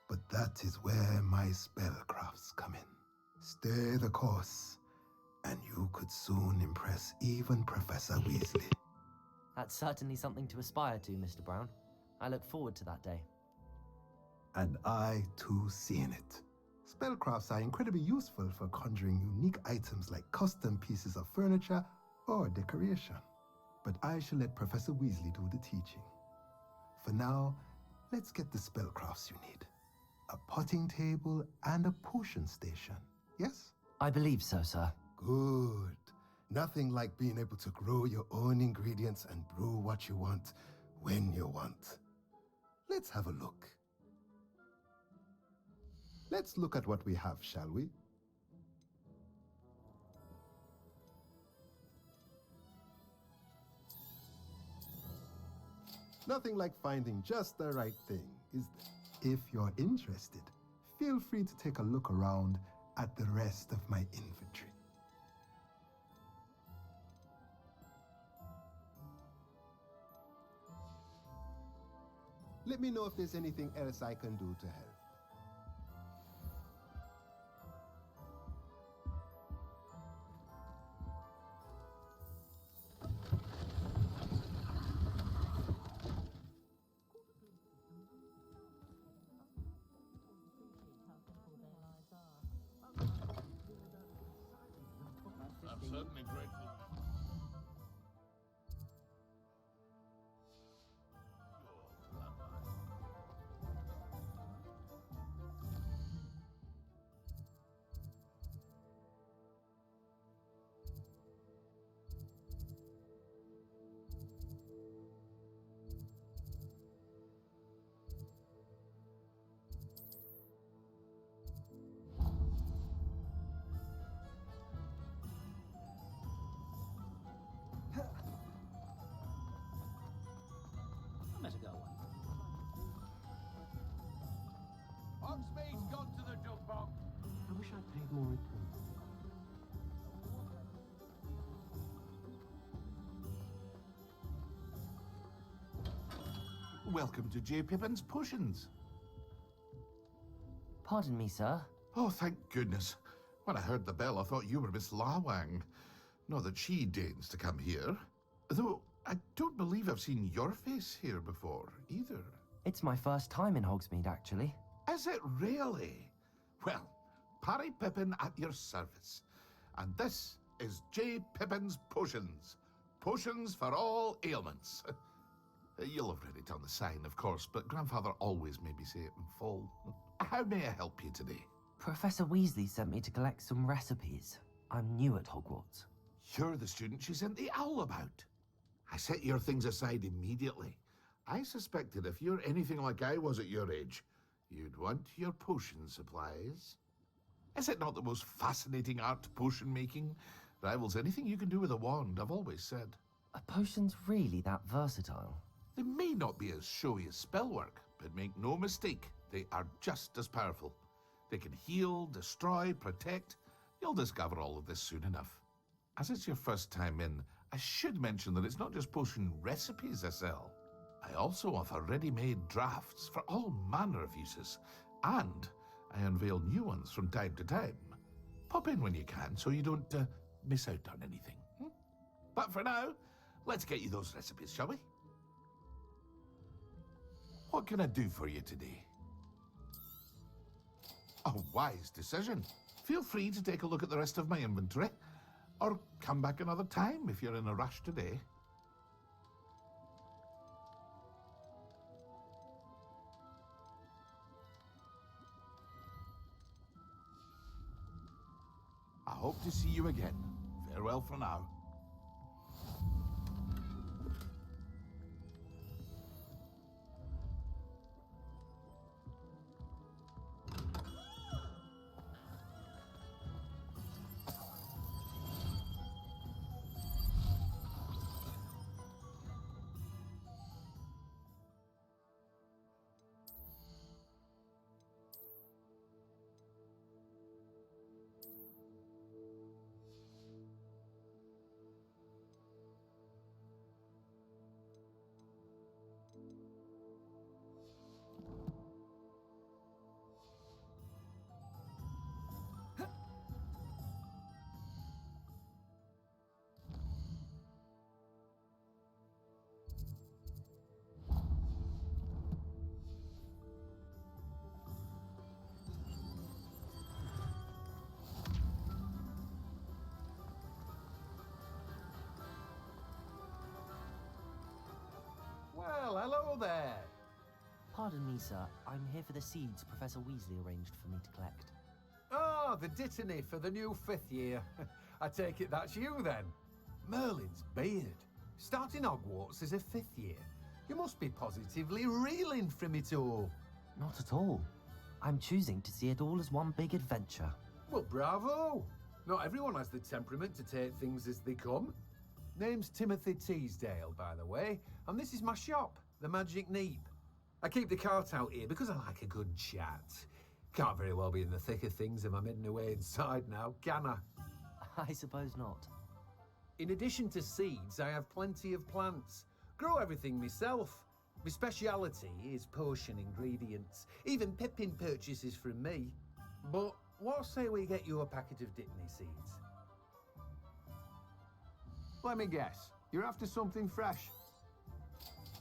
But that is where my spellcrafts come in. Stay the course, and you could soon impress even Professor Weasley. That's certainly something to aspire to, Mr. Brown. I look forward to that day. And I too see in it. Spellcrafts are incredibly useful for conjuring unique items like custom pieces of furniture or decoration. But I shall let Professor Weasley do the teaching. For now, let's get the spellcrafts you need. A potting table and a potion station, yes? I believe so, sir. Good. Nothing like being able to grow your own ingredients and brew what you want when you want. Let's have a look. Let's look at what we have, shall we? Nothing like finding just the right thing, is there? If you're interested, feel free to take a look around at the rest of my inventory. Let me know if there's anything else I can do to help. I'm certainly grateful. I better go. Hogsmeade's gone to the junk box. I wish I'd paid more attention. Welcome to J. Pippin's Potions. Pardon me, sir. Oh, thank goodness. When I heard the bell, I thought you were Miss Lawang. Not that she deigns to come here. Though I don't believe I've seen your face here before, either. It's my first time in Hogsmeade, actually. Is it really? Well, Parry Pippin at your service. And this is J. Pippin's Potions. Potions for all ailments. You'll have read it on the sign, of course, but Grandfather always made me say it in full. How may I help you today? Professor Weasley sent me to collect some recipes. I'm new at Hogwarts. You're the student she sent the owl about. I set your things aside immediately. I suspected if you're anything like I was at your age, you'd want your potion supplies. Is it not the most fascinating art, potion making? Rivals anything you can do with a wand, I've always said. Are potions really that versatile? They may not be as showy as spellwork, but make no mistake, they are just as powerful. They can heal, destroy, protect. You'll discover all of this soon enough. As it's your first time in, I should mention that it's not just potion recipes I sell. I also offer ready-made drafts for all manner of uses, and I unveil new ones from time to time. Pop in when you can so you don't miss out on anything. But for now, let's get you those recipes, shall we? What can I do for you today? A wise decision. Feel free to take a look at the rest of my inventory, or come back another time if you're in a rush today. I hope to see you again. Farewell for now. Pardon me, sir. I'm here for the seeds Professor Weasley arranged for me to collect. Oh, the dittany for the new 5th year. I take it that's you then. Merlin's beard. Starting Hogwarts as a 5th year. You must be positively reeling from it all. Not at all. I'm choosing to see it all as one big adventure. Well, bravo. Not everyone has the temperament to take things as they come. Name's Timothy Teasdale, by the way, and this is my shop, the Magic Neep. I keep the cart out here because I like a good chat. Can't very well be in the thick of things if I'm hidden away inside now, can I? I suppose not. In addition to seeds, I have plenty of plants. Grow everything myself. My speciality is potion ingredients. Even Pippin purchases from me. But what say we get you a packet of Dittany seeds? Let me guess. You're after something fresh.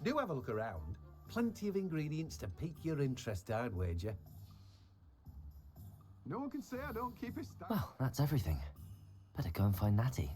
Do have a look around. Plenty of ingredients to pique your interest, I'd wager. No one can say I don't keep his stuff. Well, that's everything. Better go and find Natty.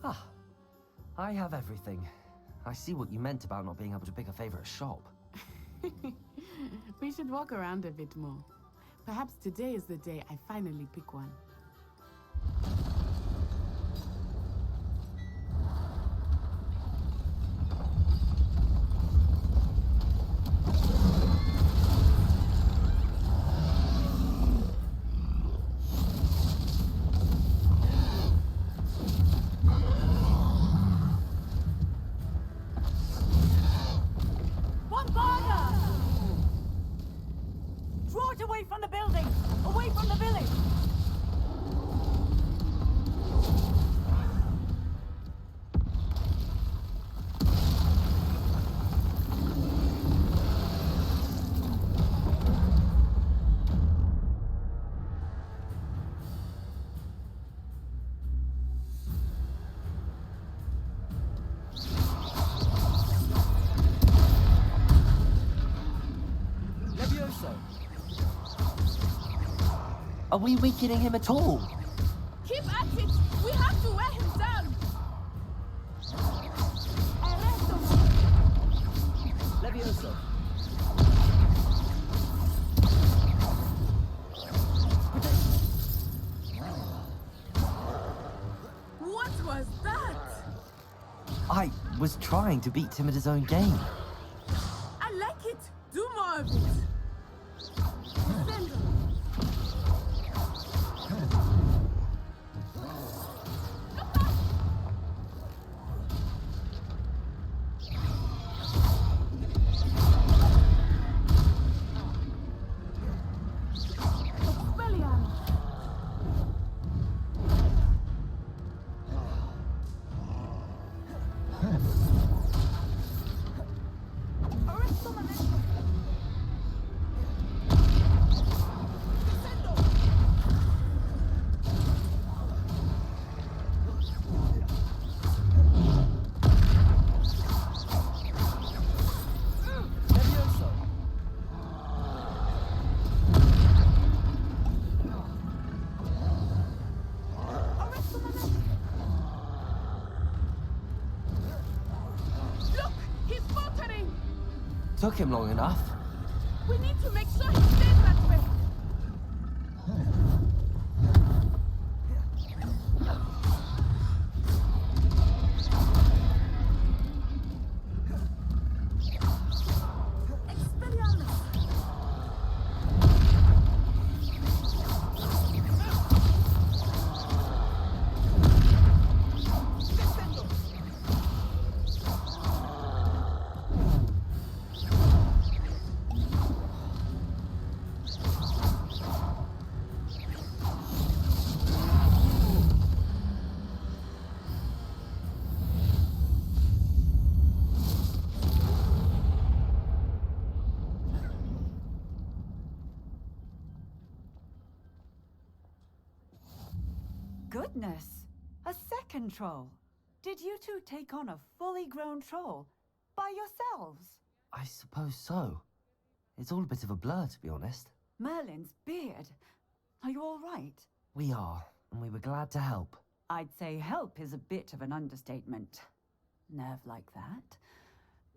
Ah, I have everything. I see what you meant about not being able to pick a favorite shop. We should walk around a bit more. Perhaps today is the day I finally pick one. Draw it away from the building! Away from the village! Are we weakening him at all? Keep at it! We have to wear him down! Arresto! Levioso. What was that? I was trying to beat him at his own game. I like it! Do more of it! Send him. Took him long enough. We need to make sure he stays that way. goodness! A second troll! Did you two take on a fully grown troll? By yourselves? I suppose so. It's all a bit of a blur, to be honest. Merlin's beard. Are you all right? We are, and we were glad to help. I'd say help is a bit of an understatement. Nerve like that.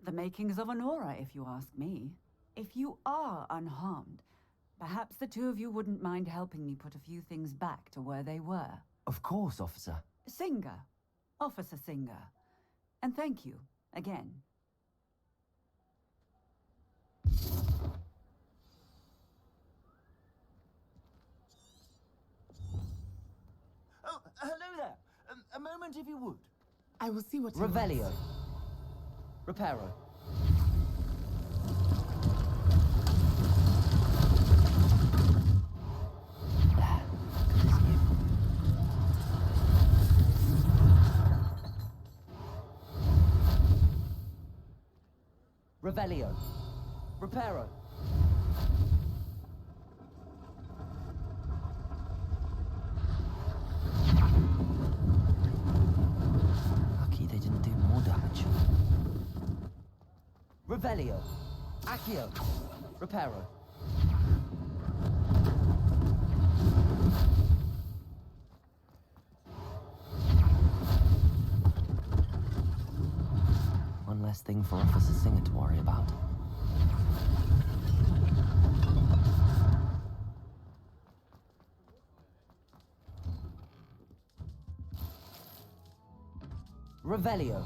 The makings of an aura, if you ask me. If you are unharmed, perhaps the two of you wouldn't mind helping me put a few things back to where they were. Of course, officer. Singer. Officer Singer. And thank you, again. Oh, hello there. A moment if you would. I will see what. Revelio. Reparo. Revelio. Reparo. Lucky they didn't do more damage. Revelio. Accio. Reparo. One less thing for Officer Singer to worry about. Revelio.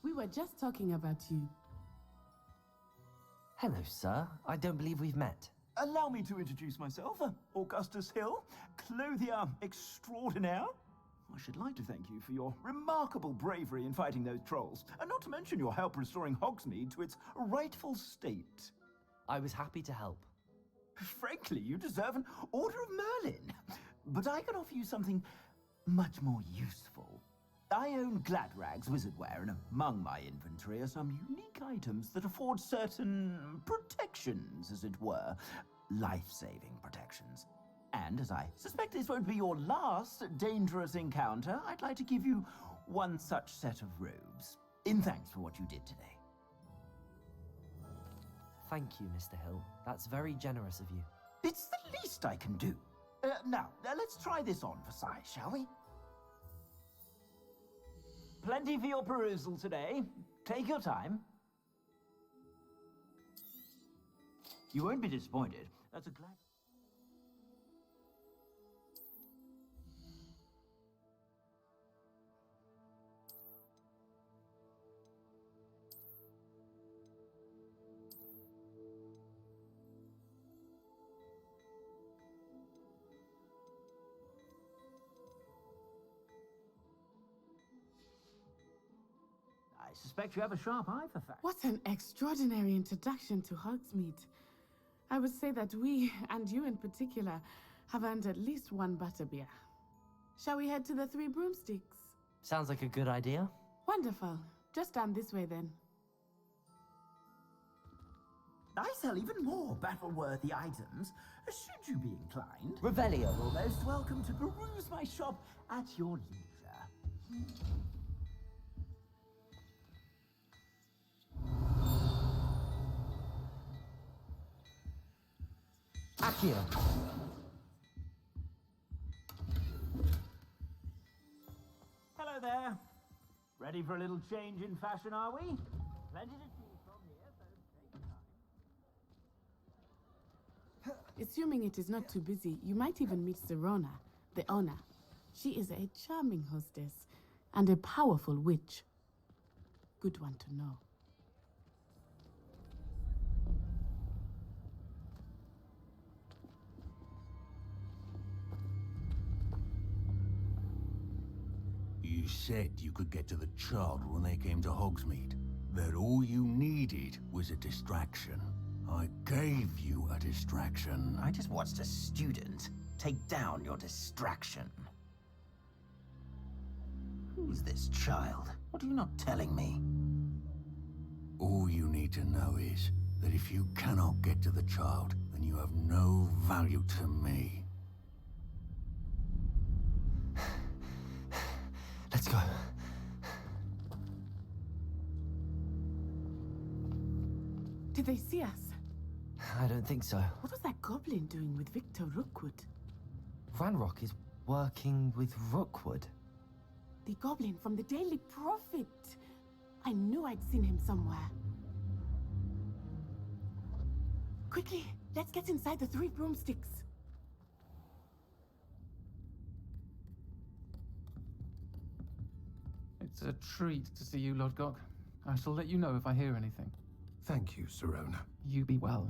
We were just talking about you. Hello, sir. I don't believe we've met. Allow me to introduce myself. Augustus Hill, clothier extraordinaire. I should like to thank you for your remarkable bravery in fighting those trolls, and not to mention your help restoring Hogsmeade to its rightful state. I was happy to help. Frankly, you deserve an Order of Merlin. But I can offer you something much more useful. I own Gladrag's wizardware, and among my inventory are some unique items that afford certain protections, as it were. Life-saving protections. And as I suspect this won't be your last dangerous encounter, I'd like to give you one such set of robes, in thanks for what you did today. Thank you, Mr. Hill. That's very generous of you. It's the least I can do. Now, let's try this on for size, shall we? Plenty for your perusal today. Take your time. You won't be disappointed. That's a glad... I suspect you have a sharp eye for facts. What an extraordinary introduction to Hogsmeade. I would say that we, and you in particular, have earned at least one butterbeer. Shall we head to the Three Broomsticks? Sounds like a good idea. Wonderful. Just down this way then. I sell even more battle-worthy items, should you be inclined. Revelio. You're most welcome to peruse my shop at your leisure. Accio. Hello there. Ready for a little change in fashion, are we? Plenty to choose from here, so take your time. Assuming it is not too busy, you might even meet Serona, the owner. She is a charming hostess and a powerful witch. Good one to know. You said you could get to the child when they came to Hogsmeade. That all you needed was a distraction. I gave you a distraction. I just watched a student take down your distraction. Who's this child? What are you not telling me? All you need to know is that if you cannot get to the child, then you have no value to me. Let's go. Did they see us? I don't think so. What was that goblin doing with Victor Rookwood? Ranrock is working with Rookwood. The goblin from the Daily Prophet. I knew I'd seen him somewhere. Quickly, let's get inside the three broomsticks. It's a treat to see you, Lodgok. I shall let you know if I hear anything. Thank you, Sirona. You be well.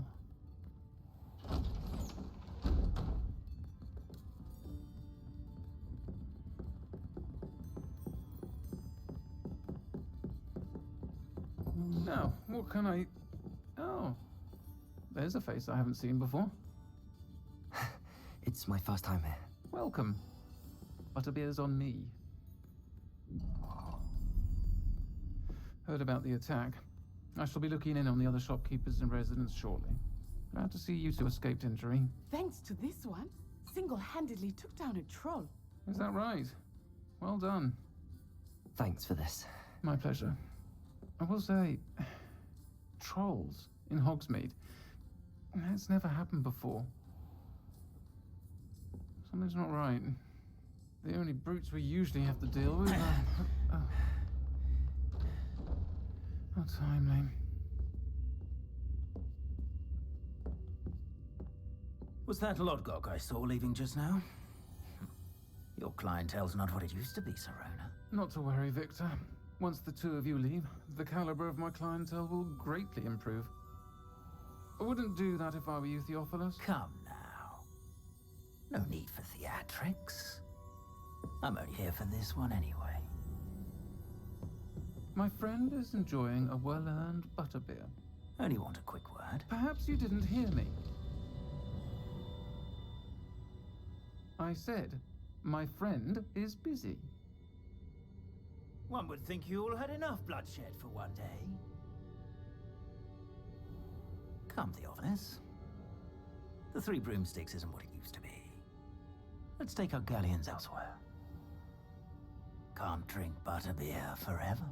Now, what can I... Oh, there's a face I haven't seen before. It's my first time here. Welcome. Butterbeer's on me. Heard about the attack. I shall be looking in on the other shopkeepers and residents shortly. Glad to see you two escaped injury. Thanks to this one, single-handedly took down a troll. Is that right? Well done. Thanks for this. My pleasure. I will say, trolls in Hogsmeade. That's never happened before. Something's not right. The only brutes we usually have to deal with are... How timely. Was that Lodgok I saw leaving just now? Your clientele's not what it used to be, Sirona. Not to worry, Victor. Once the two of you leave, the caliber of my clientele will greatly improve. I wouldn't do that if I were you, Theophilus. Come now. No need for theatrics. I'm only here for this one anyway. My friend is enjoying a well-earned butterbeer. Only want a quick word. Perhaps you didn't hear me. I said, my friend is busy. One would think you all had enough bloodshed for one day. Come, Theophilus. The Three Broomsticks isn't what it used to be. Let's take our galleons elsewhere. Can't drink butterbeer forever.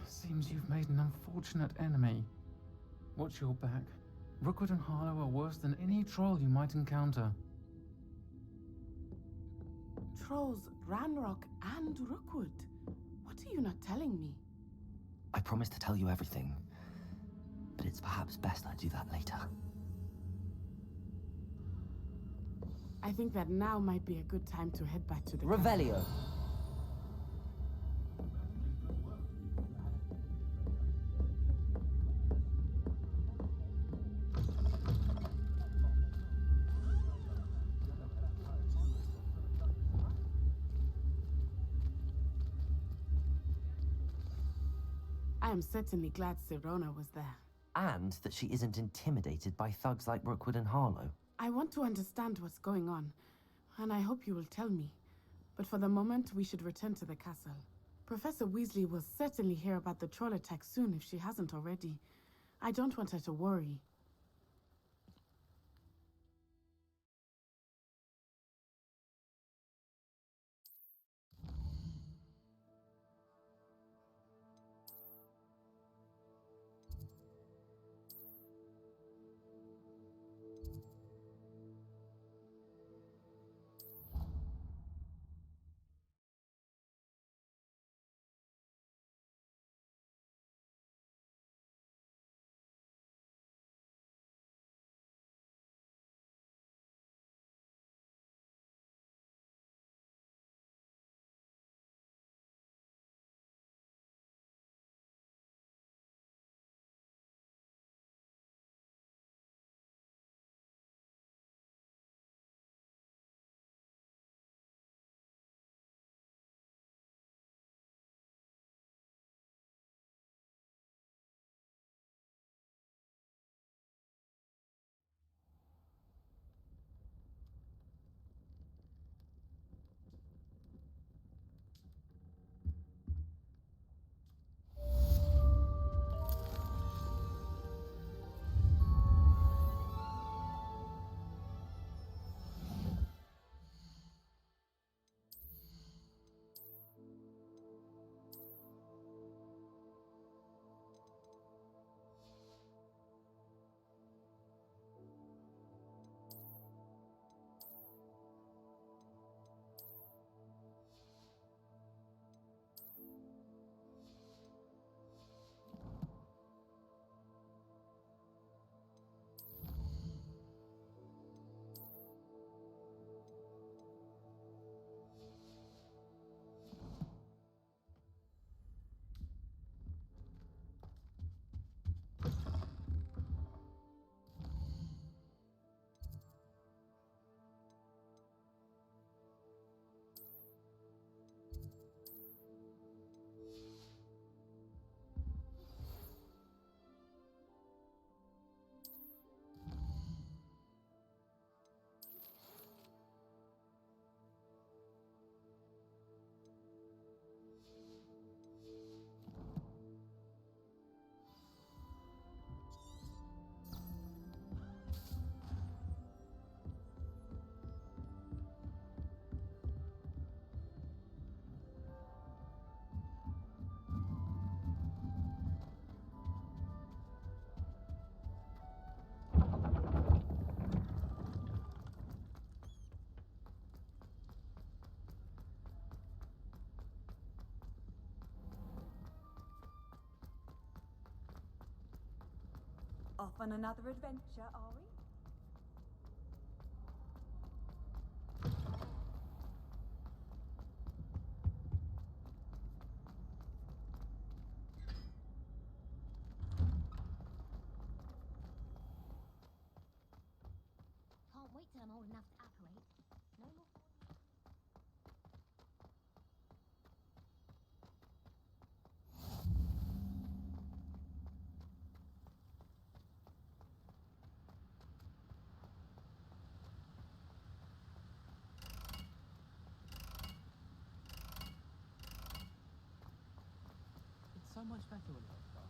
Seems you've made an unfortunate enemy. Watch your back. Rookwood and Harlow are worse than any troll you might encounter. Trolls, Ranrock, and Rookwood. What are you not telling me? I promised to tell you everything, but it's perhaps best I do that later. I think that now might be a good time to head back to the Revelio. I am certainly glad Sirona was there. And that she isn't intimidated by thugs like Rookwood and Harlow. I want to understand what's going on, and I hope you will tell me. But for the moment, we should return to the castle. Professor Weasley will certainly hear about the troll attack soon if she hasn't already. I don't want her to worry. Off on another adventure, are we? Can't wait till I'm old enough to apparate. No more. It's so much better when it's dark.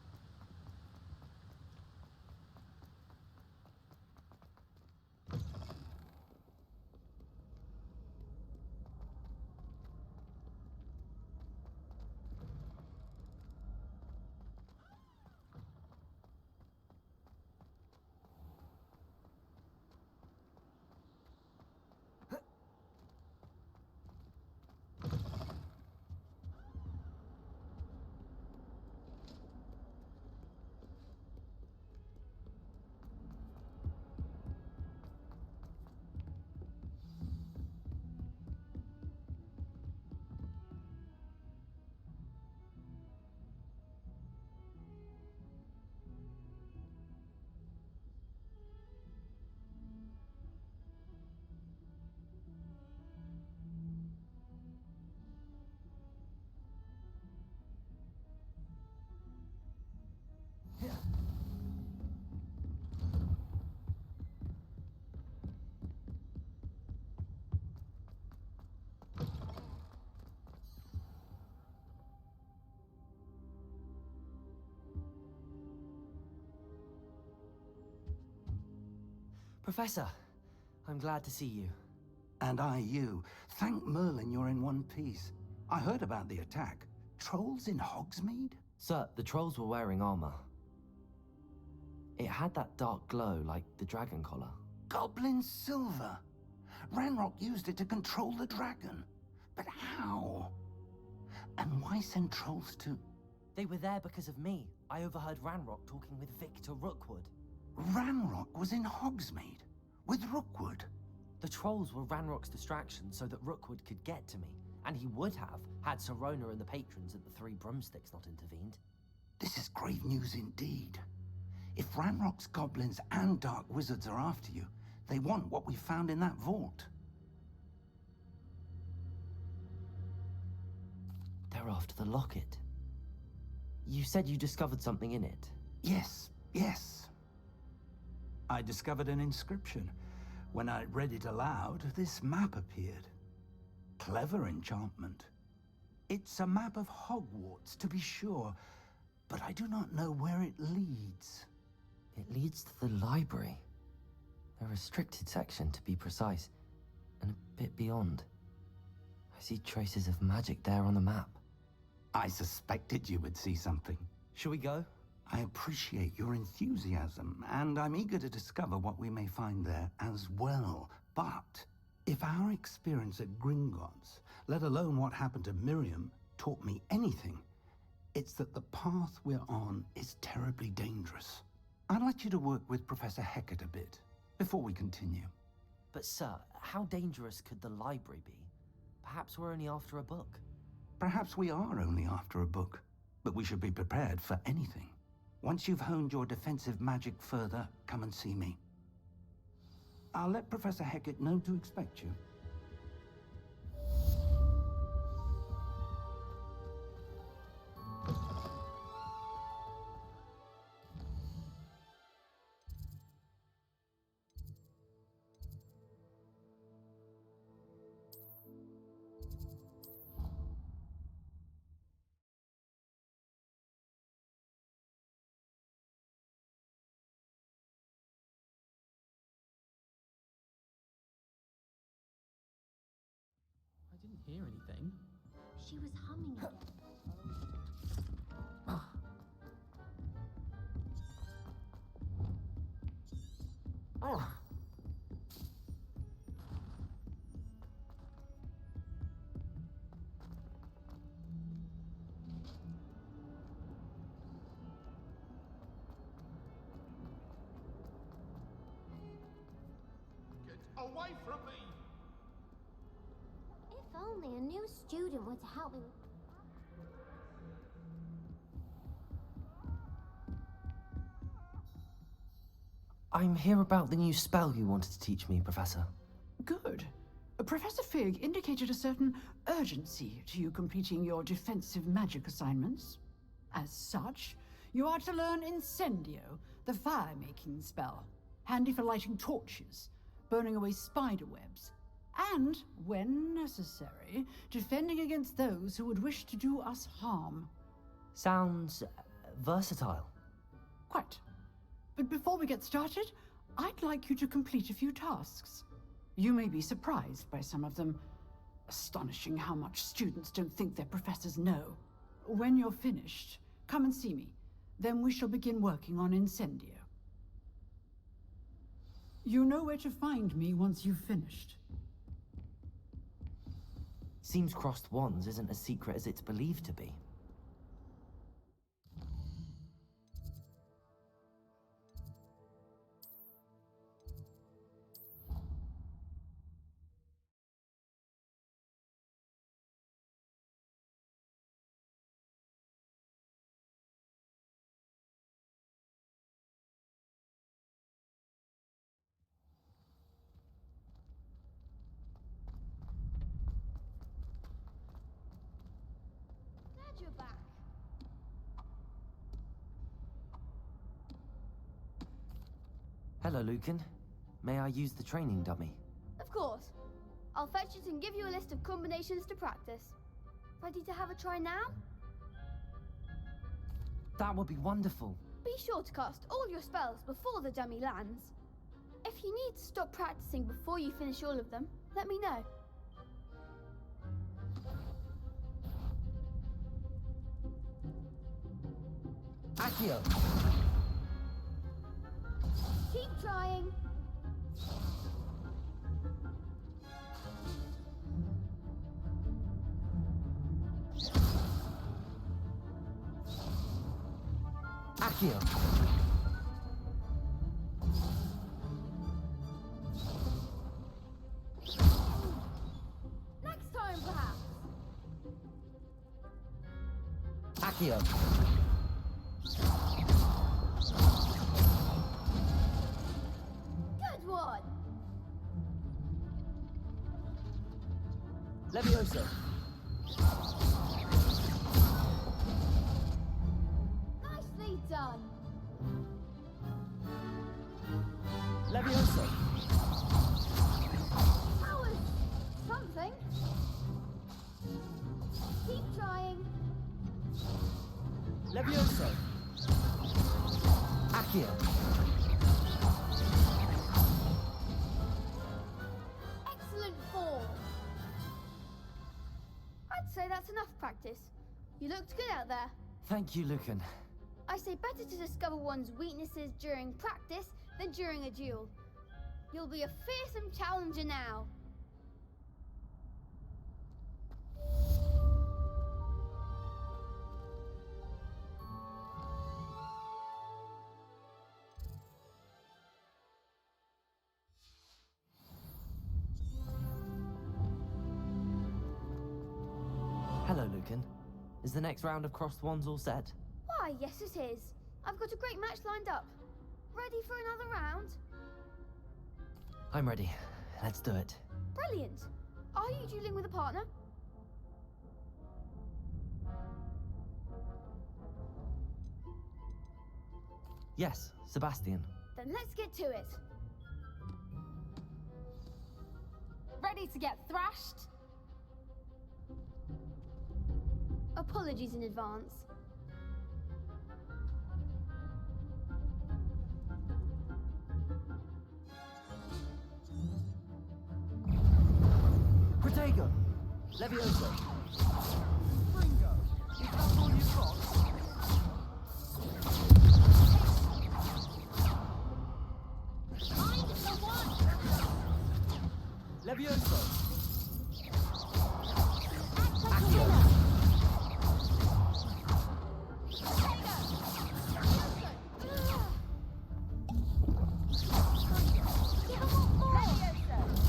Professor, I'm glad to see you. And I you. Thank Merlin you're in one piece. I heard about the attack. Trolls in Hogsmeade? Sir, the trolls were wearing armor. It had that dark glow like the dragon collar. Goblin silver. Ranrock used it to control the dragon. But how? And why send trolls to... They were there because of me. I overheard Ranrock talking with Victor Rookwood. Ranrock was in Hogsmeade? With Rookwood? The trolls were Ranrock's distraction so that Rookwood could get to me. And he would have, had Sirona and the patrons at the Three Broomsticks not intervened. This is grave news indeed. If Ranrock's goblins and dark wizards are after you, they want what we found in that vault. They're after the locket. You said you discovered something in it. Yes, yes. I discovered an inscription. When I read it aloud, this map appeared. Clever enchantment. It's a map of Hogwarts, to be sure, but I do not know where it leads. It leads to the library. A restricted section, to be precise, and a bit beyond. I see traces of magic there on the map. I suspected you would see something. Shall we go? I appreciate your enthusiasm, and I'm eager to discover what we may find there as well. But if our experience at Gringotts, let alone what happened to Miriam, taught me anything, it's that the path we're on is terribly dangerous. I'd like you to work with Professor Hecat a bit, before we continue. But sir, how dangerous could the library be? Perhaps we're only after a book. Perhaps we are only after a book, but we should be prepared for anything. Once you've honed your defensive magic further, come and see me. I'll let Professor Hecat know to expect you. I didn't hear anything. She was humming again. away from me! If only a new student were to help me. I'm here about the new spell you wanted to teach me, Professor. Good. Professor Fig indicated a certain urgency to you completing your defensive magic assignments. As such, you are to learn Incendio, the fire-making spell, handy for lighting torches, burning away spider webs, and, when necessary, defending against those who would wish to do us harm. Sounds versatile. Quite. But before we get started, I'd like you to complete a few tasks. You may be surprised by some of them. Astonishing how much students don't think their professors know. When you're finished, come and see me. Then we shall begin working on Incendio. You know where to find me once you've finished. Seems crossed wands isn't as secret as it's believed to be. Glad you're back. Hello, Lucan. May I use the training dummy? Of course. I'll fetch it and give you a list of combinations to practice. Ready to have a try now? That would be wonderful. Be sure to cast all your spells before the dummy lands. If you need to stop practicing before you finish all of them, let me know. Accio! Keep trying. Accio! Next time, perhaps. Accio! Good one. Levioso! Nicely done. Levioso! That was something. Keep trying. Levioso! Accio! Excellent form. I'd say that's enough practice. You looked good out there. Thank you, Lucan. I say better to discover one's weaknesses during practice than during a duel. You'll be a fearsome challenger now. Hello, Lucan. Is the next round of crossed wands all set? Why, yes it is. I've got a great match lined up. Ready for another round? I'm ready. Let's do it. Brilliant. Are you dueling with a partner? Yes, Sebastian. Then let's get to it. Ready to get thrashed? Apologies in advance. Protego! Levioso! Ringo, is that all you've got? I'm the one! Levioso! Accio! Give 'em what more! Levioso!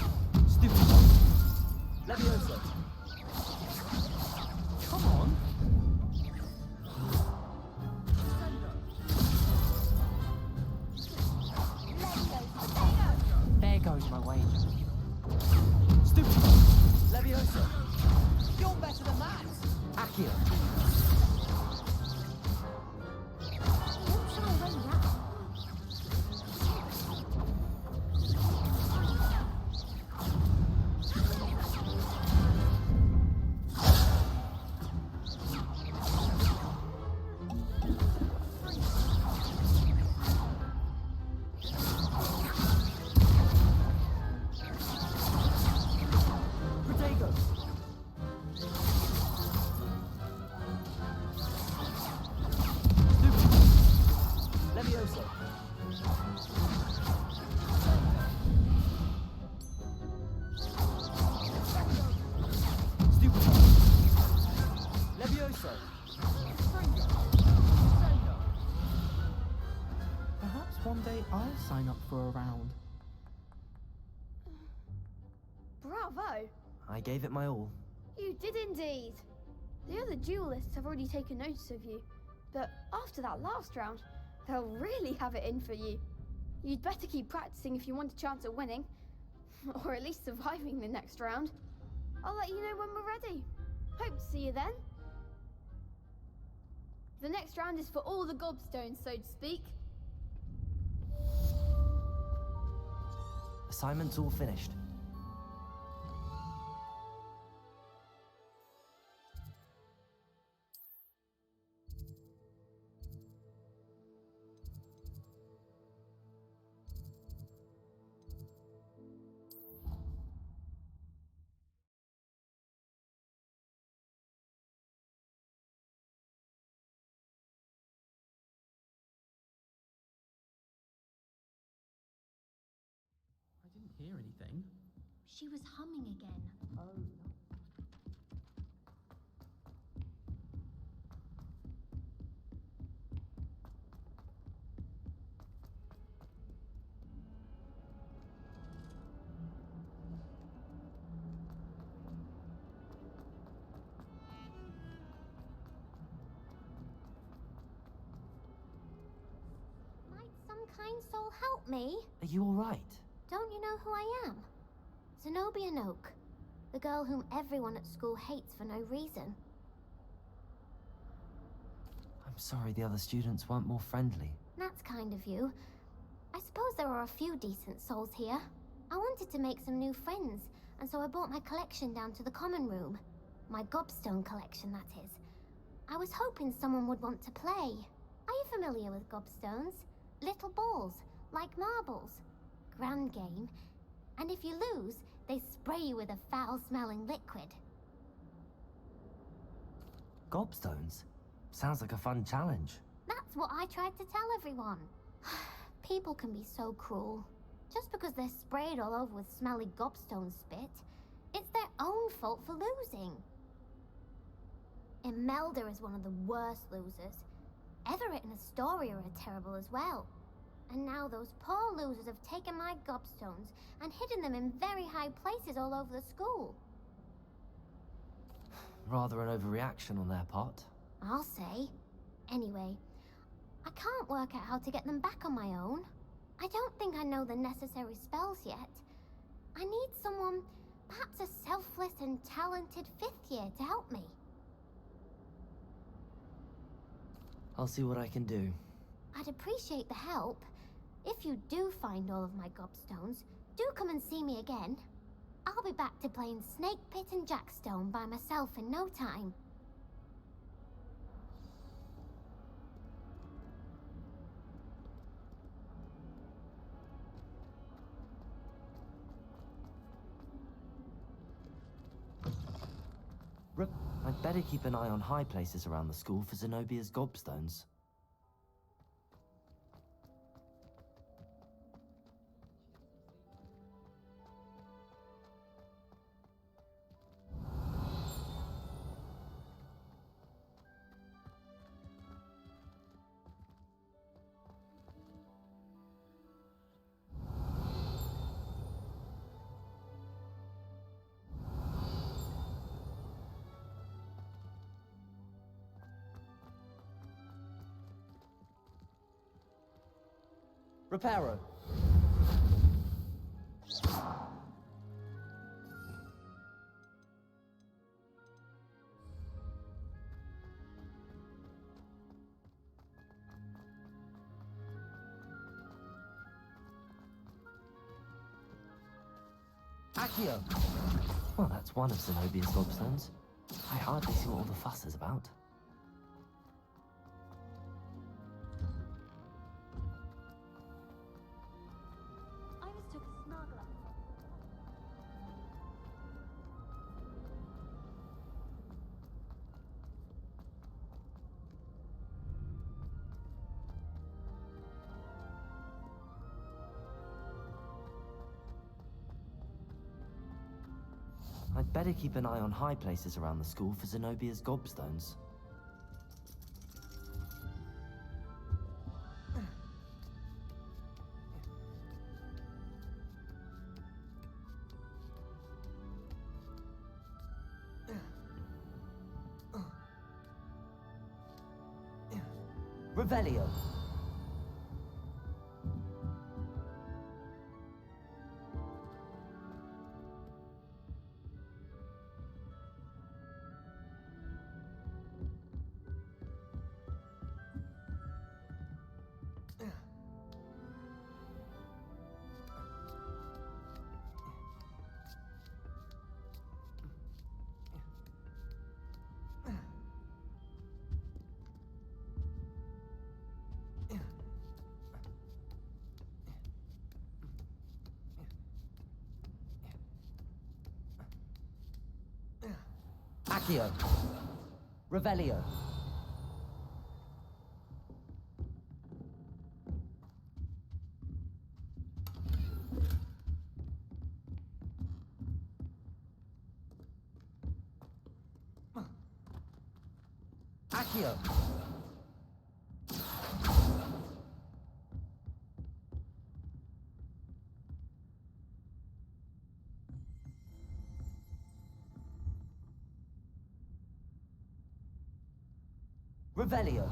Protego! Levioso! Stupid! Levioso! Perhaps one day I'll sign up for a round. Bravo! I gave it my all. You did indeed. The other duelists have already taken notice of you, but after that last round, they'll really have it in for you. You'd better keep practicing if you want a chance at winning, or at least surviving the next round. I'll let you know when we're ready. Hope to see you then. The next round is for all the gobstones, so to speak. Assignment's all finished. I didn't hear anything. She was humming again. Oh. Might some kind soul help me? Are you alright? Don't you know who I am? Zenobia Noak, the girl whom everyone at school hates for no reason. I'm sorry the other students weren't more friendly. That's kind of you. I suppose there are a few decent souls here. I wanted to make some new friends, and so I brought my collection down to the common room. My gobstone collection, that is. I was hoping someone would want to play. Are you familiar with gobstones? Little balls, like marbles. Grand game. And if you lose, they spray you with a foul-smelling liquid. Gobstones? Sounds like a fun challenge. That's what I tried to tell everyone. People can be so cruel. Just because they're sprayed all over with smelly gobstone spit, it's their own fault for losing. Imelda is one of the worst losers. Everett and Astoria are terrible as well. And now those poor losers have taken my gobstones and hidden them in very high places all over the school. Rather an overreaction on their part. I'll say. Anyway, I can't work out how to get them back on my own. I don't think I know the necessary spells yet. I need someone, perhaps a selfless and talented 5th year to help me. I'll see what I can do. I'd appreciate the help. If you do find all of my gobstones, do come and see me again. I'll be back to playing Snake Pit and Jackstone by myself in no time. I'd better keep an eye on high places around the school for Zenobia's gobstones. Reparo. Accio. Well, that's one of Zenobia's gobstones. I hardly see what all the fuss is about. I'd better keep an eye on high places around the school for Zenobia's gobstones. Revelio. Accio. Revelio. Accio. Revelio.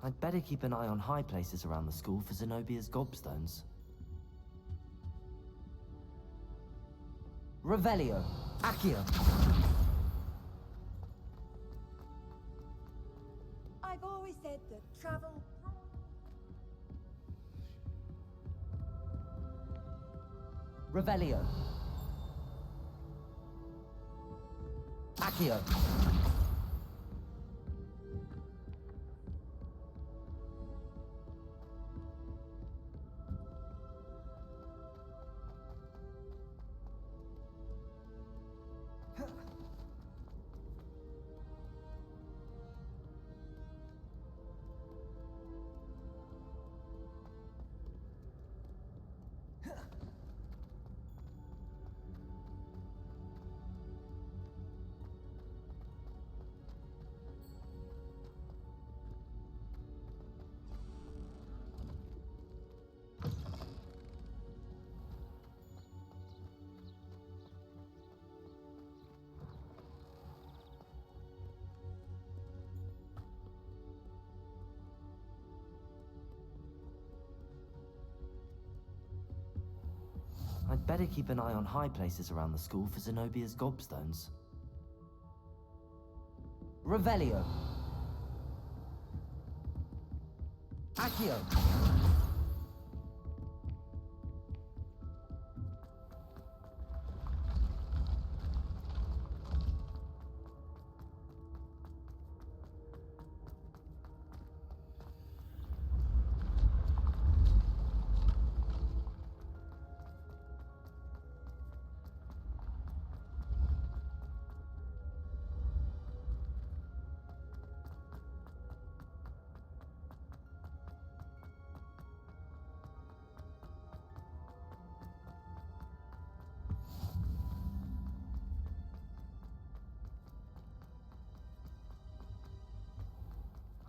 I'd better keep an eye on high places around the school for Zenobia's gobstones. Revelio. Accio. I've always said that travel... Revelio. Accio. better keep an eye on high places around the school for Zenobia's gobstones. Revelio. Accio.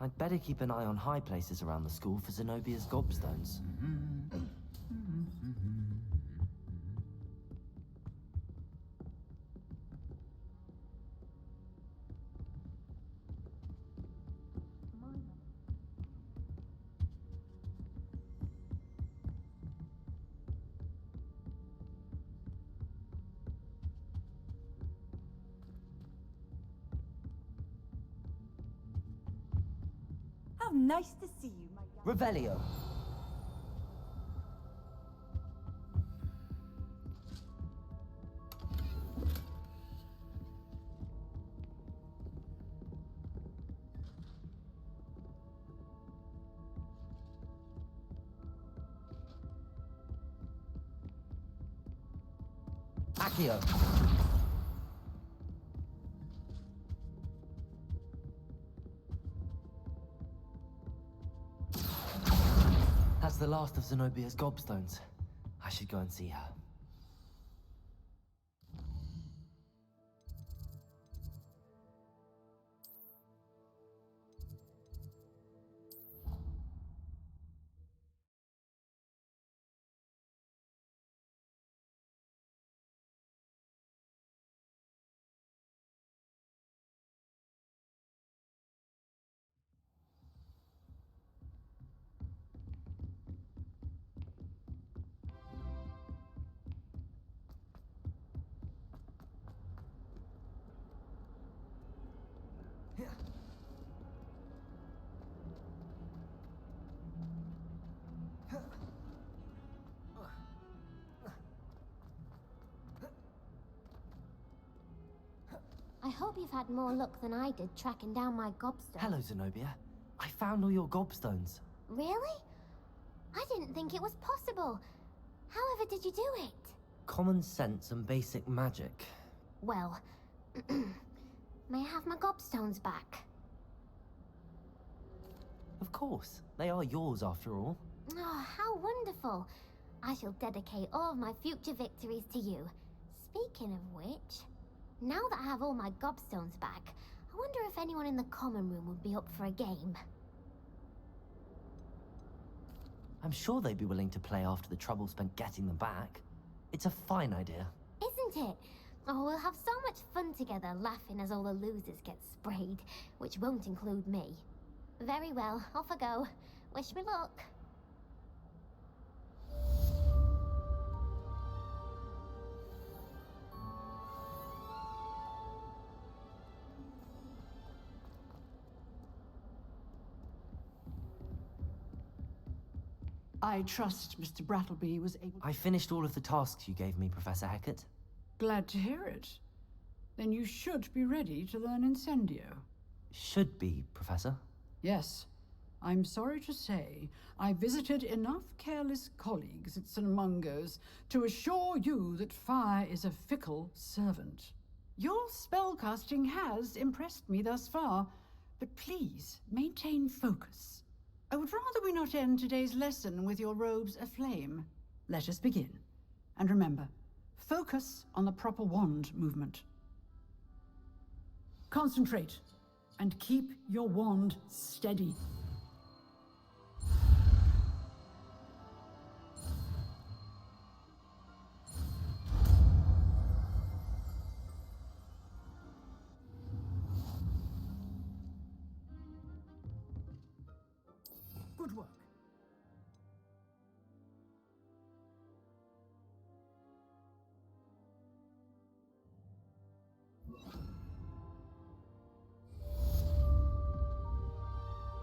I'd better keep an eye on high places around the school for Zenobia's gobstones. How nice to see you, my young... Revelio. Accio. That's the last of Zenobia's gobstones. I should go and see her. I hope you've had more luck than I did tracking down my gobstone. Hello, Zenobia. I found all your gobstones. Really? I didn't think it was possible. However did you do it? Common sense and basic magic. Well, may I have my gobstones back? Of course. They are yours after all. Oh, how wonderful. I shall dedicate all of my future victories to you. Speaking of which, now that I have all my gobstones back, I wonder if anyone in the common room would be up for a game. I'm sure they'd be willing to play after the trouble spent getting them back. It's a fine idea. Isn't it? Oh, we'll have so much fun together, laughing as all the losers get sprayed, which won't include me. Very well, off I go. Wish me luck. I trust Mr. Brattleby was able... I finished all of the tasks you gave me, Professor Hecat. Glad to hear it. Then you should be ready to learn Incendio. Should be, Professor. Yes. I'm sorry to say, I visited enough careless colleagues at St. Mungo's to assure you that fire is a fickle servant. Your spellcasting has impressed me thus far, but please maintain focus. I would rather we not end today's lesson with your robes aflame. Let us begin. And remember, focus on the proper wand movement. Concentrate, and keep your wand steady. Good work.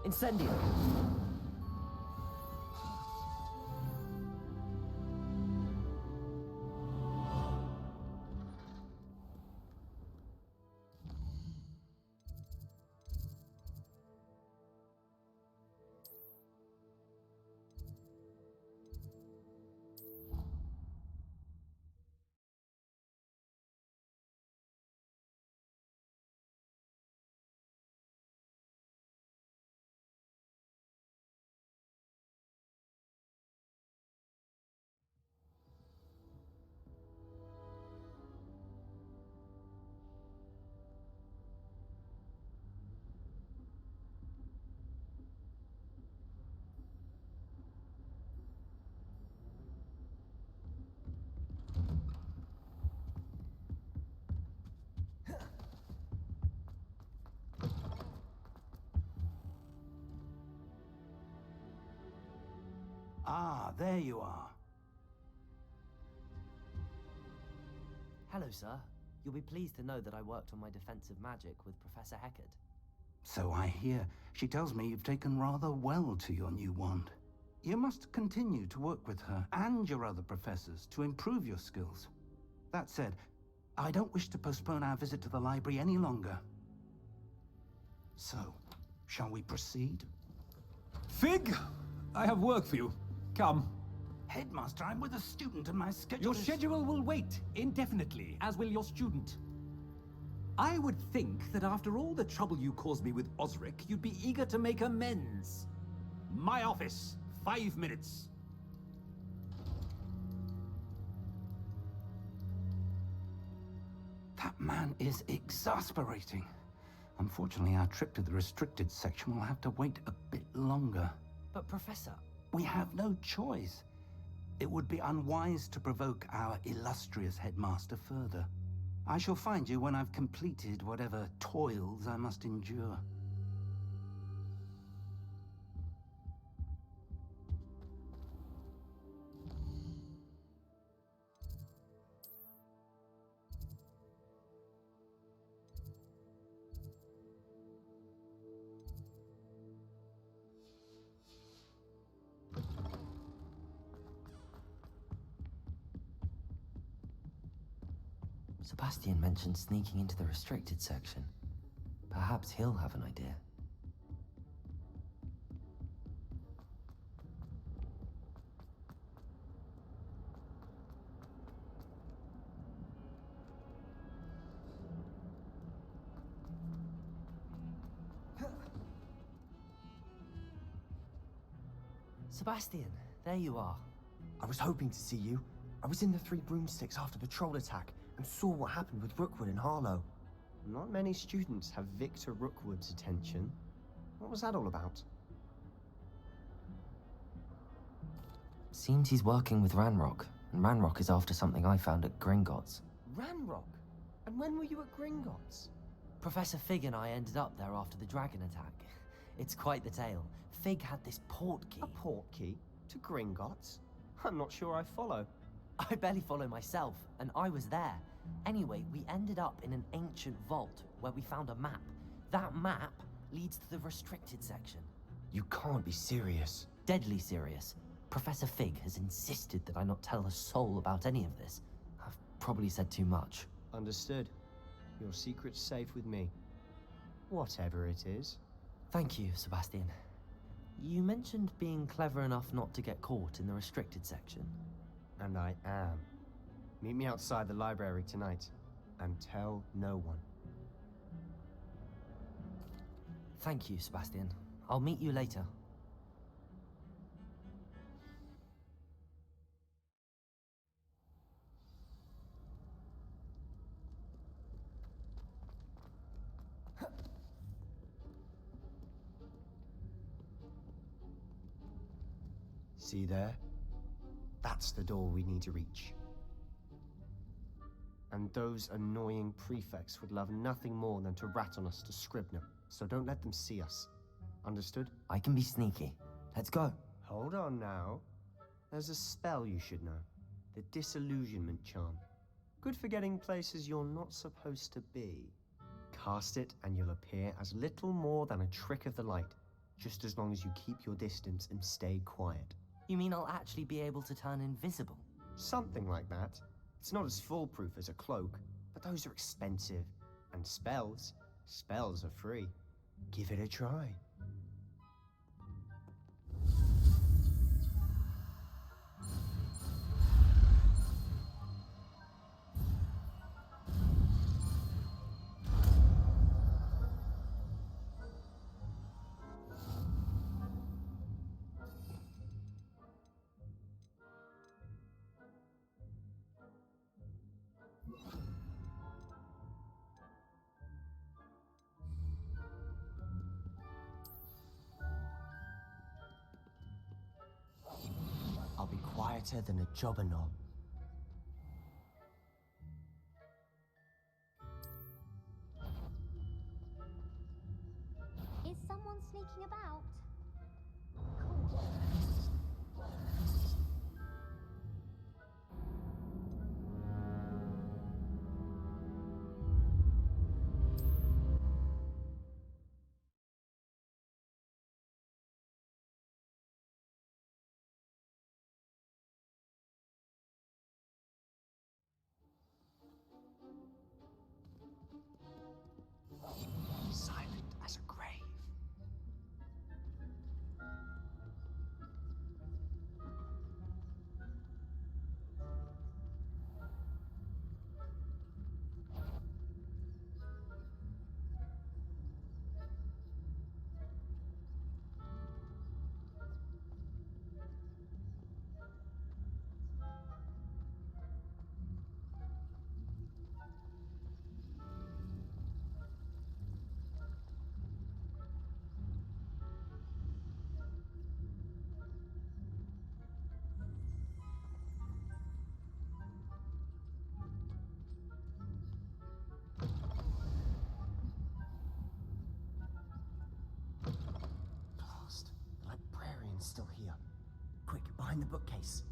Incendio! Ah, there you are. Hello, sir. You'll be pleased to know that I worked on my defensive magic with Professor Heckard. So I hear. She tells me you've taken rather well to your new wand. You must continue to work with her and your other professors to improve your skills. That said, I don't wish to postpone our visit to the library any longer. So, shall we proceed? Fig! I have work for you. Come. Headmaster, I'm with a student and my schedule Your is... schedule will wait indefinitely, as will your student. I would think that after all the trouble you caused me with Osric, you'd be eager to make amends. My office, 5 minutes. That man is exasperating. Unfortunately, our trip to the restricted section will have to wait a bit longer. But Professor... We have no choice. It would be unwise to provoke our illustrious headmaster further. I shall find you when I've completed whatever toils I must endure. Sebastian mentioned sneaking into the restricted section. Perhaps he'll have an idea. Sebastian, there you are. I was hoping to see you. I was in the Three Broomsticks after the troll attack and saw what happened with Rookwood and Harlow. Not many students have Victor Rookwood's attention. What was that all about? Seems he's working with Ranrock, and Ranrock is after something I found at Gringotts. Ranrock? And when were you at Gringotts? Professor Fig and I ended up there after the dragon attack. It's quite the tale. Fig had this port key. A port key? To Gringotts? I'm not sure I follow. I barely follow myself, and I was there. Anyway, we ended up in an ancient vault where we found a map. That map leads to the restricted section. You can't be serious. Deadly serious. Professor Fig has insisted that I not tell a soul about any of this. I've probably said too much. Understood. Your secret's safe with me. Whatever it is. Thank you, Sebastian. You mentioned being clever enough not to get caught in the restricted section. And I am. Meet me outside the library tonight, and tell no one. Thank you, Sebastian. I'll meet you later. See there? That's the door we need to reach. And those annoying prefects would love nothing more than to rat on us to Scribner, so don't let them see us. Understood? I can be sneaky. Let's go. Hold on now. There's a spell you should know. The Disillusionment Charm. Good for getting places you're not supposed to be. Cast it and you'll appear as little more than a trick of the light. just as long as you keep your distance and stay quiet. You mean I'll actually be able to turn invisible? Something like that. It's not as foolproof as a cloak, but those are expensive. And spells are free. Give it a try. I'll be quieter than a jobberknoll. Is someone sneaking about? Silent as a grave. Blast. The librarian's still here. Quick, behind the bookcase.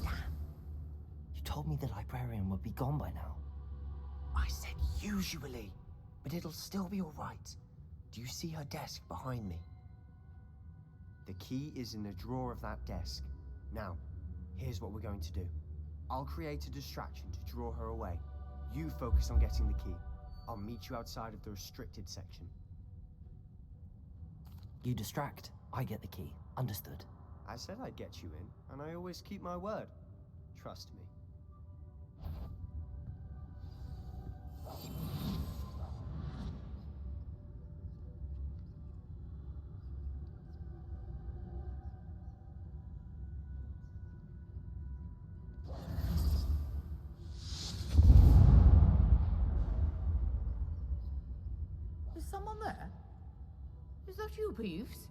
Damn. You told me the librarian would be gone by now. I said usually, but it'll still be all right. Do you see her desk behind me? The key is in the drawer of that desk. Now, here's what we're going to do. I'll create a distraction to draw her away. You focus on getting the key. I'll meet you outside of the restricted section. You distract, I get the key. Understood. I said I'd get you in, and I always keep my word. Trust me. Is someone there? Is that you, Peeves?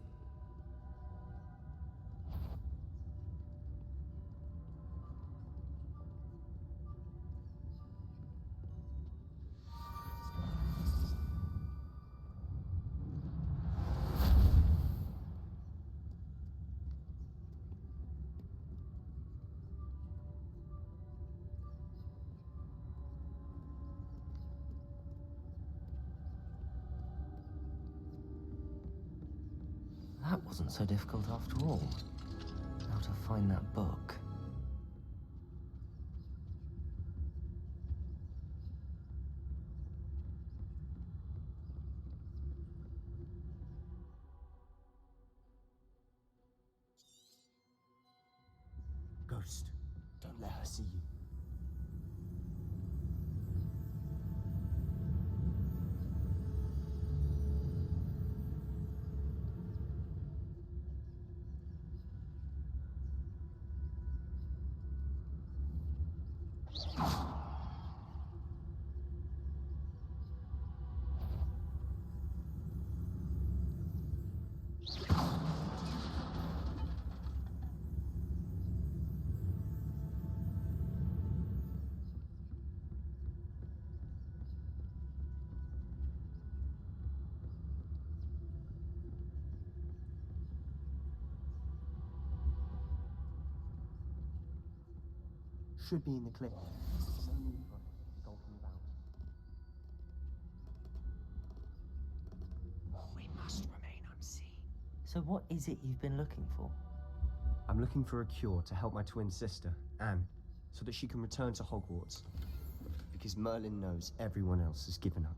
That wasn't so difficult after all. How to find that book. Ghost, don't let her see you. Should be in the clip. No need for skulking about. We must remember. So what is it you've been looking for? I'm looking for a cure to help my twin sister, Anne, so that she can return to Hogwarts. Because Merlin knows everyone else has given up.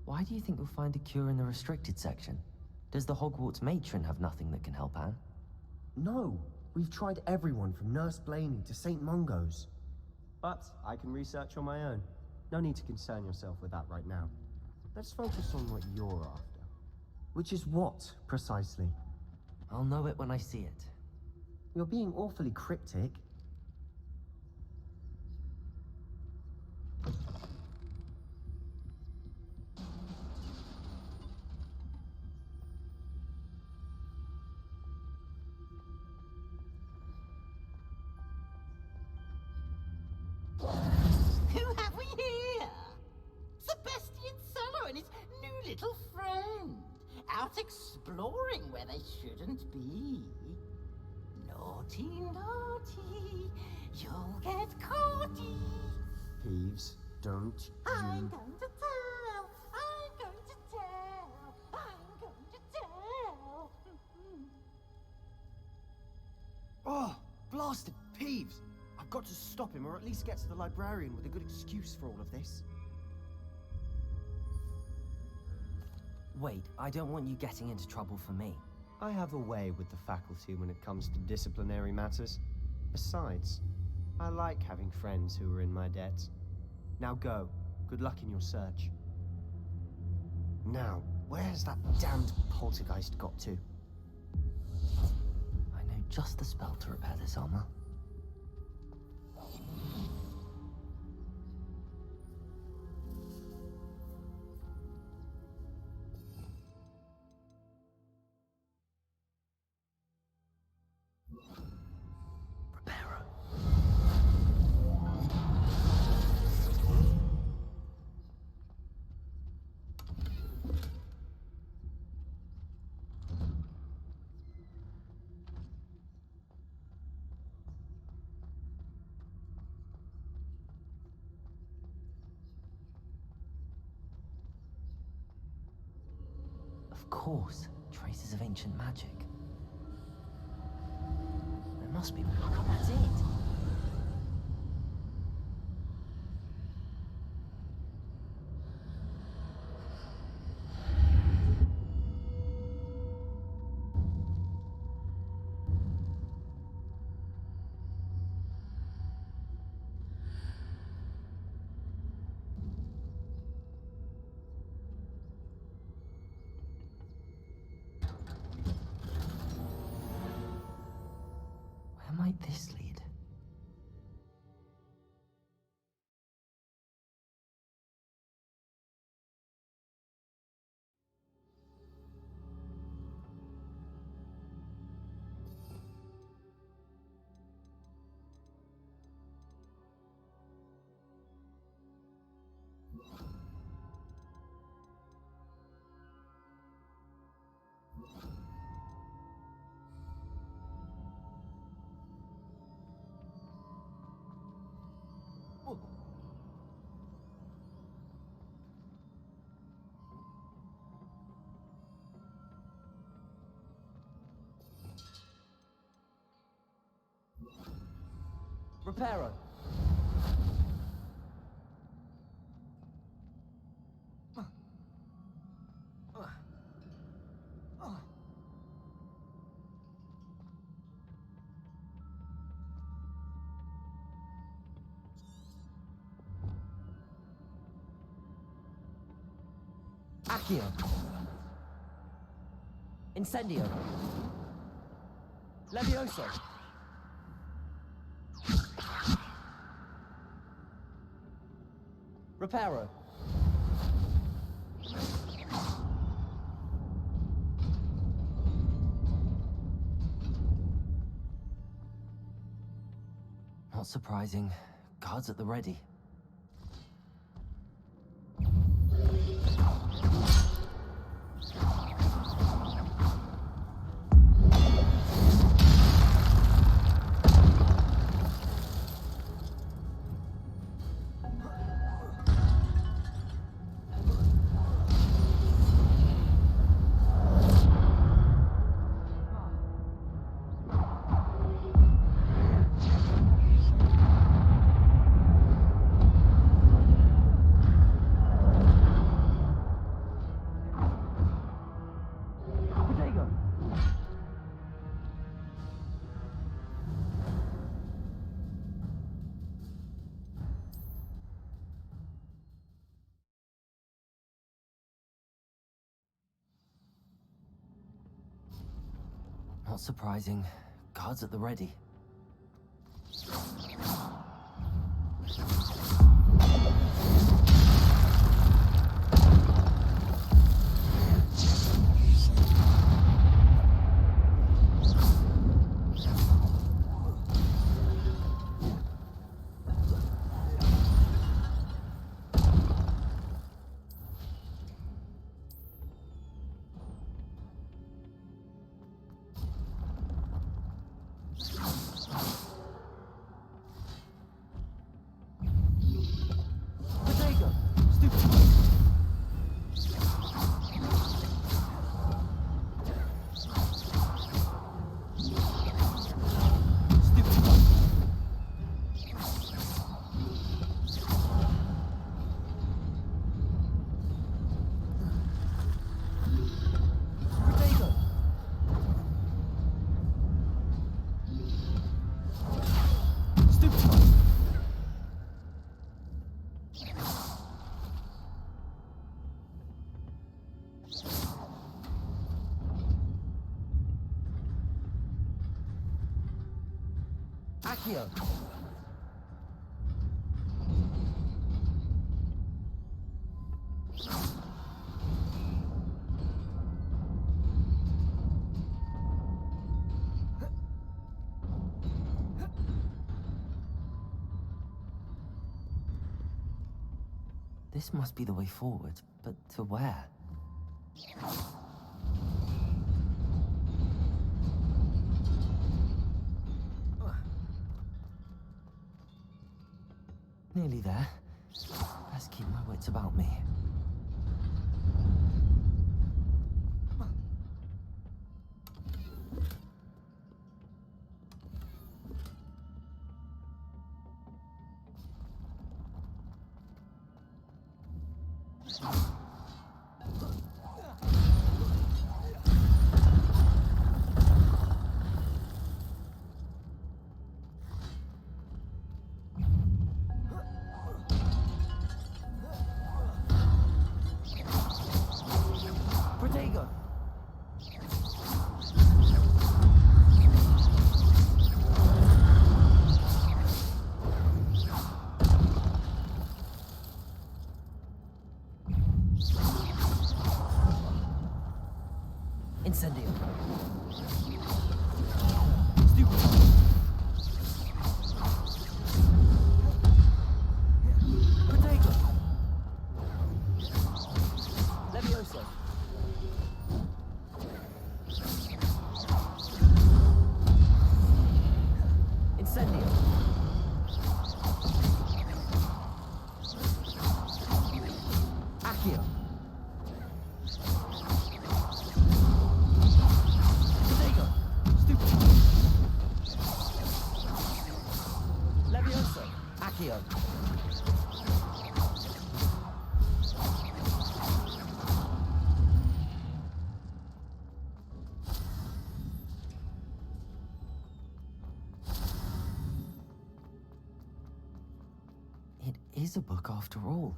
Why do you think you'll find a cure in the restricted section? Does the Hogwarts matron have nothing that can help Anne? No, we've tried everyone from Nurse Blaney to St. Mungo's. But I can research on my own. No need to concern yourself with that right now. Let's focus on what you're after. Which is what, precisely? I'll know it when I see it. You're being awfully cryptic. Who have we here? Sebastian Cello and his new little friend. Out exploring where they shouldn't be. Naughty, naughty, you'll get caughty. Peeves, don't I'm you... going to tell, I'm going to tell, I'm going to tell. Oh, blasted Peeves! I've got to stop him, or at least get to the librarian with a good excuse for all of this. Wait, I don't want you getting into trouble for me. I have a way with the faculty when it comes to disciplinary matters. Besides, I like having friends who are in my debt. Now go. Good luck in your search. Now, where's that damned poltergeist got to? I know just the spell to repair this armor. Of course, traces of ancient magic. There must be more. That's it. Where might this lead? Reparo. Accio. Incendio. Levioso. Reparo. Not surprising. Guards at the ready. Not surprising. Guards at the ready. Accio! This must be the way forward, but to where? Nearly there. Best keep my wits about me. Protego! Incendio. Protego! Levioso. Incendio. Accio. Protego. Stupid. Levioso. Accio. It is a book after all.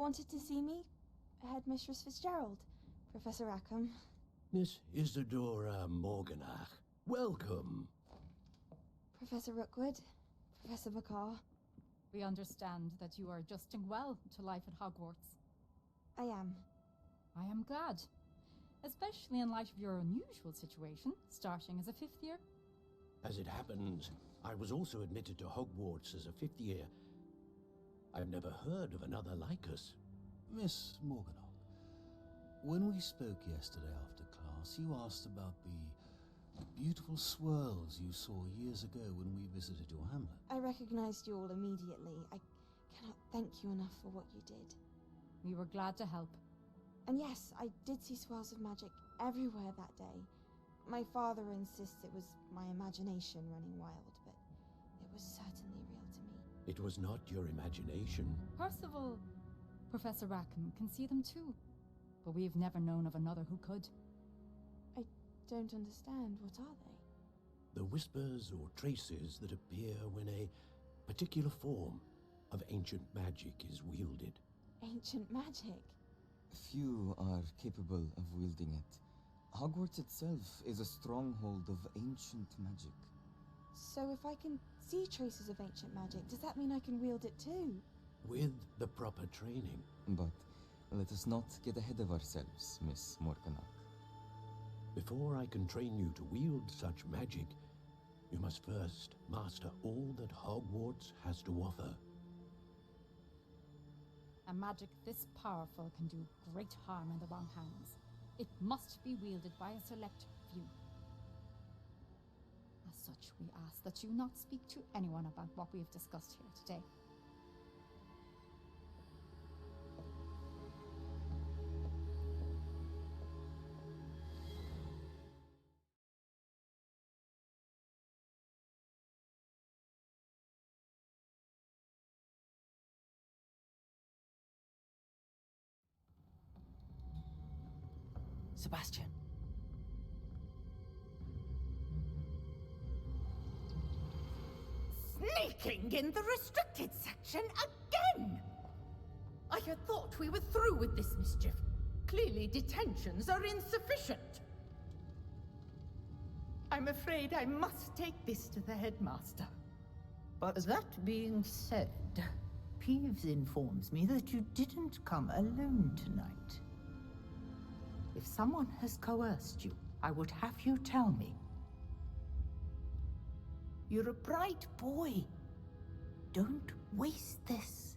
wanted to see me? Headmistress Fitzgerald, Professor Rackham. Miss Isadora Morganach, welcome. Professor Rookwood, Professor Bakar. We understand that you are adjusting well to life at Hogwarts. I am. I am glad, especially in light of your unusual situation, starting as a 5th year. As it happens, I was also admitted to Hogwarts as a 5th year. I've never heard of another like us. Miss Morganach, when we spoke yesterday after class, you asked about the beautiful swirls you saw years ago when we visited your hamlet. I recognized you all immediately. I cannot thank you enough for what you did. We were glad to help. And yes, I did see swirls of magic everywhere that day. My father insists it was my imagination running wild, but it was certainly real to me. It was not your imagination. Percival, Professor Rackham can see them too, but we've never known of another who could. I don't understand. What are they? The whispers or traces that appear when a particular form of ancient magic is wielded. Ancient magic? Few are capable of wielding it. Hogwarts itself is a stronghold of ancient magic. So if I can see traces of ancient magic, does that mean I can wield it too? With the proper training. But let us not get ahead of ourselves, Miss Morganach. Before I can train you to wield such magic, you must first master all that Hogwarts has to offer. A magic this powerful can do great harm in the wrong hands. It must be wielded by a select few. As such, we ask that you not speak to anyone about what we have discussed here today. Sebastian. Sneaking in the restricted section again! I had thought we were through with this mischief. Clearly detentions are insufficient. I'm afraid I must take this to the headmaster. But that being said, Peeves informs me that you didn't come alone tonight. If someone has coerced you, I would have you tell me. You're a bright boy. Don't waste this.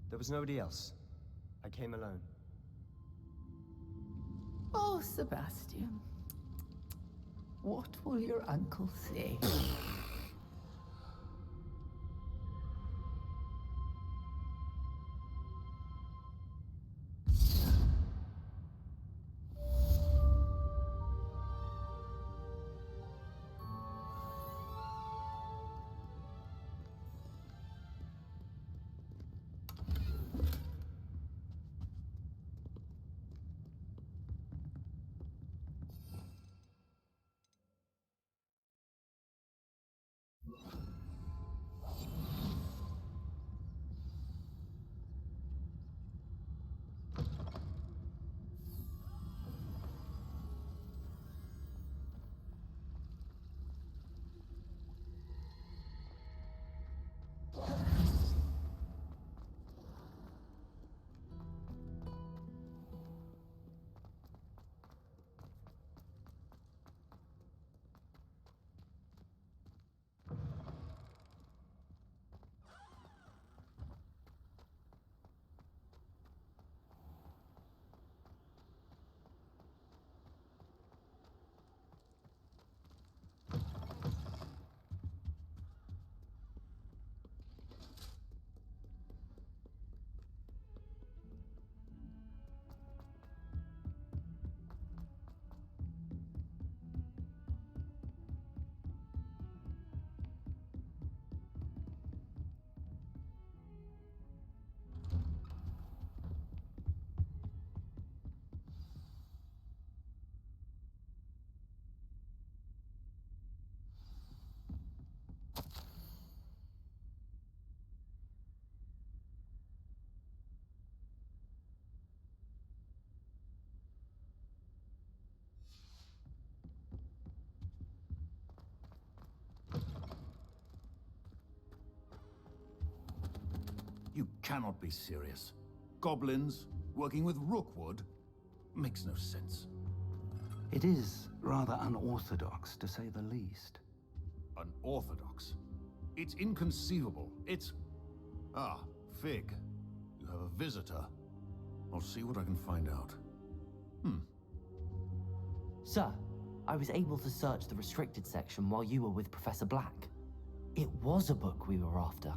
There was nobody else. I came alone. Oh, Sebastian. What will your uncle say? You cannot be serious. Goblins working with Rookwood makes no sense. It is rather unorthodox, to say the least. Unorthodox? It's inconceivable. It's... Ah, Fig. You have a visitor. I'll see what I can find out. Sir, I was able to search the restricted section while you were with Professor Black. It was a book we were after.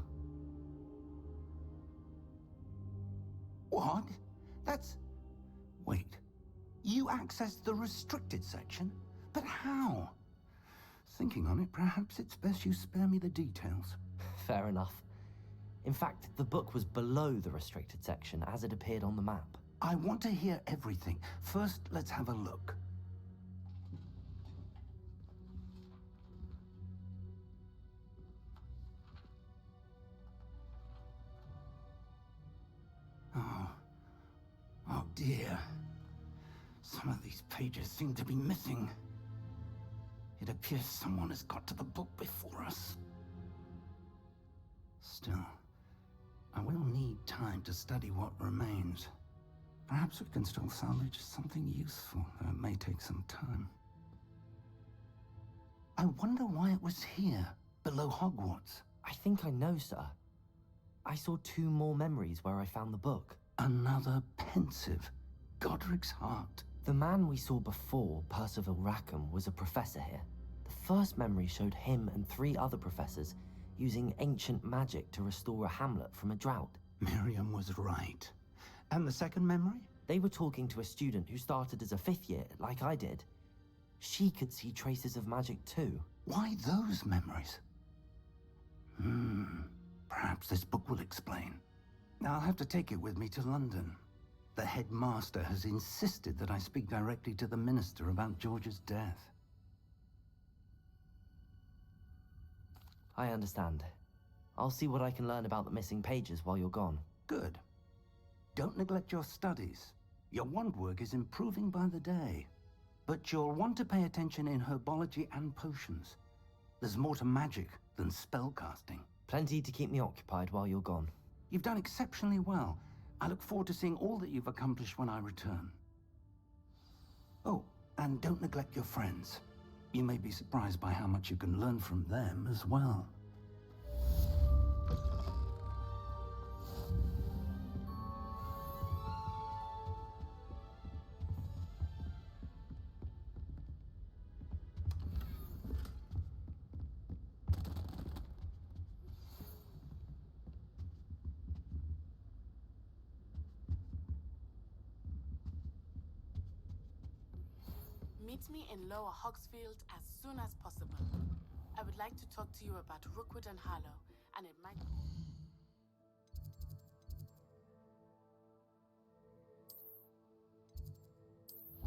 What? That's... Wait. You accessed the restricted section? But how? Thinking on it, perhaps it's best you spare me the details. Fair enough. In fact, the book was below the restricted section as it appeared on the map. I want to hear everything. First, let's have a look. Oh dear. Some of these pages seem to be missing. It appears someone has got to the book before us. Still, I will need time to study what remains. Perhaps we can still salvage something useful, though it may take some time. I wonder why it was here, below Hogwarts. I think I know, sir. I saw 2 more memories where I found the book. Another pensive. Godric's heart. The man we saw before, Percival Rackham, was a professor here. The first memory showed him and 3 other professors using ancient magic to restore a hamlet from a drought. Miriam was right. And the second memory? They were talking to a student who started as a 5th year, like I did. She could see traces of magic too. Why those memories? Perhaps this book will explain. I'll have to take it with me to London. The headmaster has insisted that I speak directly to the minister about George's death. I understand. I'll see what I can learn about the missing pages while you're gone. Good. Don't neglect your studies. Your wand work is improving by the day. But you'll want to pay attention in herbology and potions. There's more to magic than spellcasting. Plenty to keep me occupied while you're gone. You've done exceptionally well. I look forward to seeing all that you've accomplished when I return. Oh, and don't neglect your friends. You may be surprised by how much you can learn from them as well. Meet me in Lower Hogsfield as soon as possible. I would like to talk to you about Rookwood and Harlow, and it might... To do so...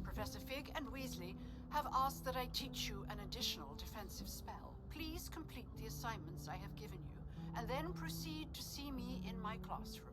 Professor Fig and Weasley have asked that I teach you an additional defensive spell. Please complete the assignments I have given you, and then proceed to see me in my classroom.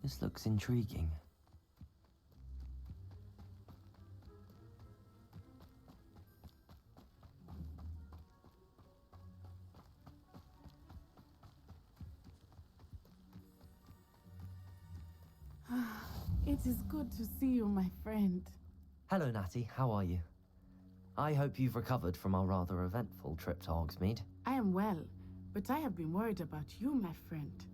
This looks intriguing. It is good to see you, my friend. Hello, Natty. How are you? I hope you've recovered from our rather eventful trip to Hogsmeade. I am well, but I have been worried about you, my friend.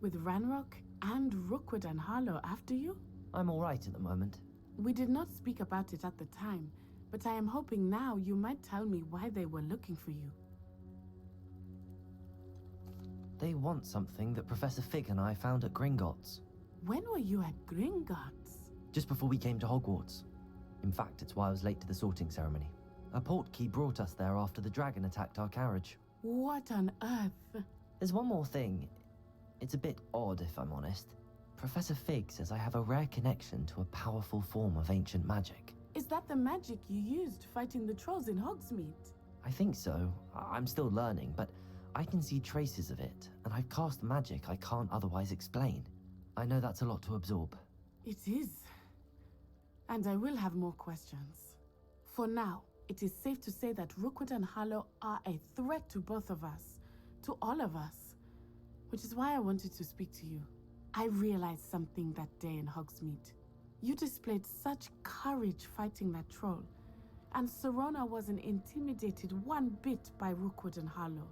With Ranrock and Rookwood and Harlow after you? I'm all right at the moment. We did not speak about it at the time, but I am hoping now you might tell me why they were looking for you. They want something that Professor Fig and I found at Gringotts. When were you at Gringotts? Just before we came to Hogwarts. In fact, it's why I was late to the sorting ceremony. A portkey brought us there after the dragon attacked our carriage. What on earth? There's one more thing. It's a bit odd, if I'm honest. Professor Fig says I have a rare connection to a powerful form of ancient magic. Is that the magic you used fighting the trolls in Hogsmeade? I think so. I'm still learning, but I can see traces of it, and I've cast magic I can't otherwise explain. I know that's a lot to absorb. It is. And I will have more questions. For now, it is safe to say that Rookwood and Harlow are a threat to both of us. To all of us. Which is why I wanted to speak to you. I realized something that day in Hogsmeade. You displayed such courage fighting that troll. And Serona wasn't intimidated one bit by Rookwood and Harlow.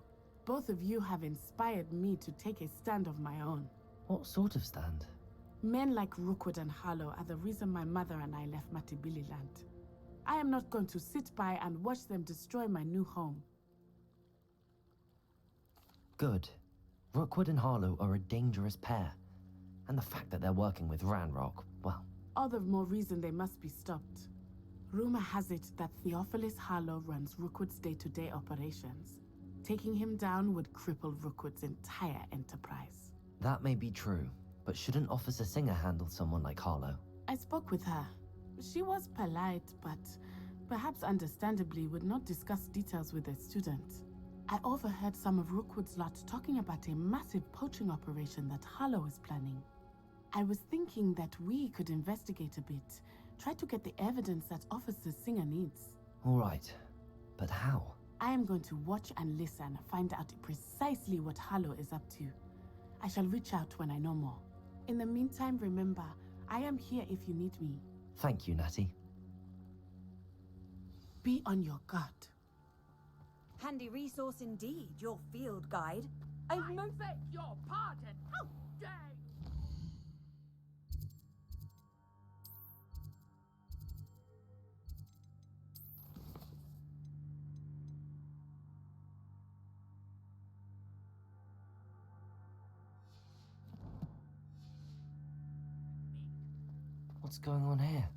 Both of you have inspired me to take a stand of my own. What sort of stand? Men like Rookwood and Harlow are the reason my mother and I left Matibili land. I am not going to sit by and watch them destroy my new home. Good. Rookwood and Harlow are a dangerous pair. And the fact that they're working with Ranrock, well... All the more reason they must be stopped. Rumor has it that Theophilus Harlow runs Rookwood's day-to-day operations. Taking him down would cripple Rookwood's entire enterprise. That may be true, but shouldn't Officer Singer handle someone like Harlow? I spoke with her. She was polite, but perhaps understandably would not discuss details with a student. I overheard some of Rookwood's lot talking about a massive poaching operation that Harlow is planning. I was thinking that we could investigate a bit, try to get the evidence that Officer Singer needs. All right, but how? I am going to watch and listen, find out precisely what Harlow is up to. I shall reach out when I know more. In the meantime, remember, I am here if you need me. Thank you, Natty. Be on your guard. Handy resource indeed, your field guide. I beg your pardon. How dare you! What's going on here?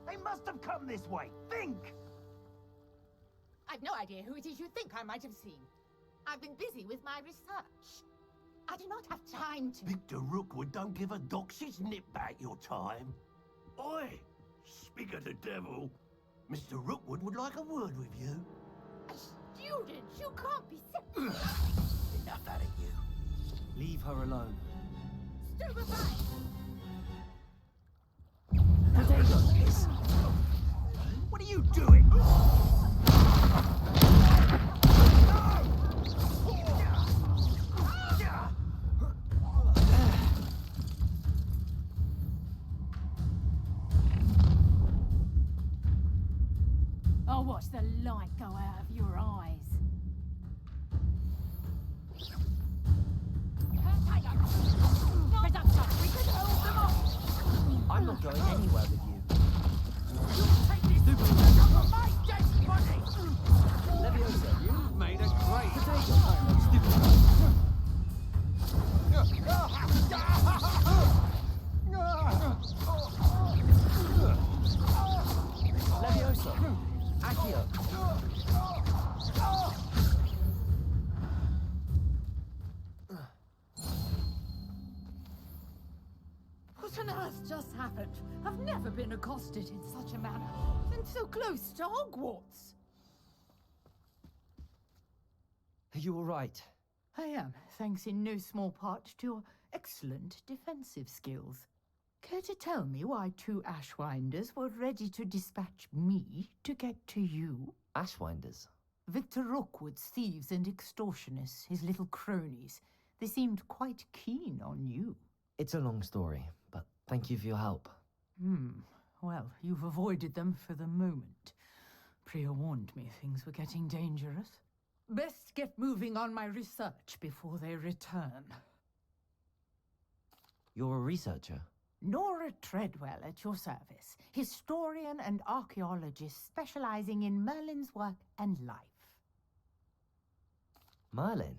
They must have come this way. Think! I've no idea who it is you think I might have seen. I've been busy with my research. I do not have time to... Victor Rookwood don't give a doxy's nip back your time. Oi! Speak of the devil. Mr. Rookwood would like a word with you. students! You can't be Enough out of you. Leave her alone. stupefied! What are you doing? I'll watch the light go out of your eyes. I'm not going anywhere with you. Leviosa, you've made a great Leviosa! Accio! What on earth just happened? I've never been accosted in such a manner. And so close to Hogwarts. Are you all right? I am, thanks in no small part to your excellent defensive skills. Care to tell me why two Ashwinders were ready to dispatch me to get to you? Ashwinders? Victor Rookwood's thieves and extortionists, his little cronies. They seemed quite keen on you. It's a long story, but thank you for your help. Well, you've avoided them for the moment. Priya warned me things were getting dangerous. Best get moving on my research before they return. You're a researcher? Nora Treadwell at your service, historian and archaeologist specializing in Merlin's work and life. Merlin?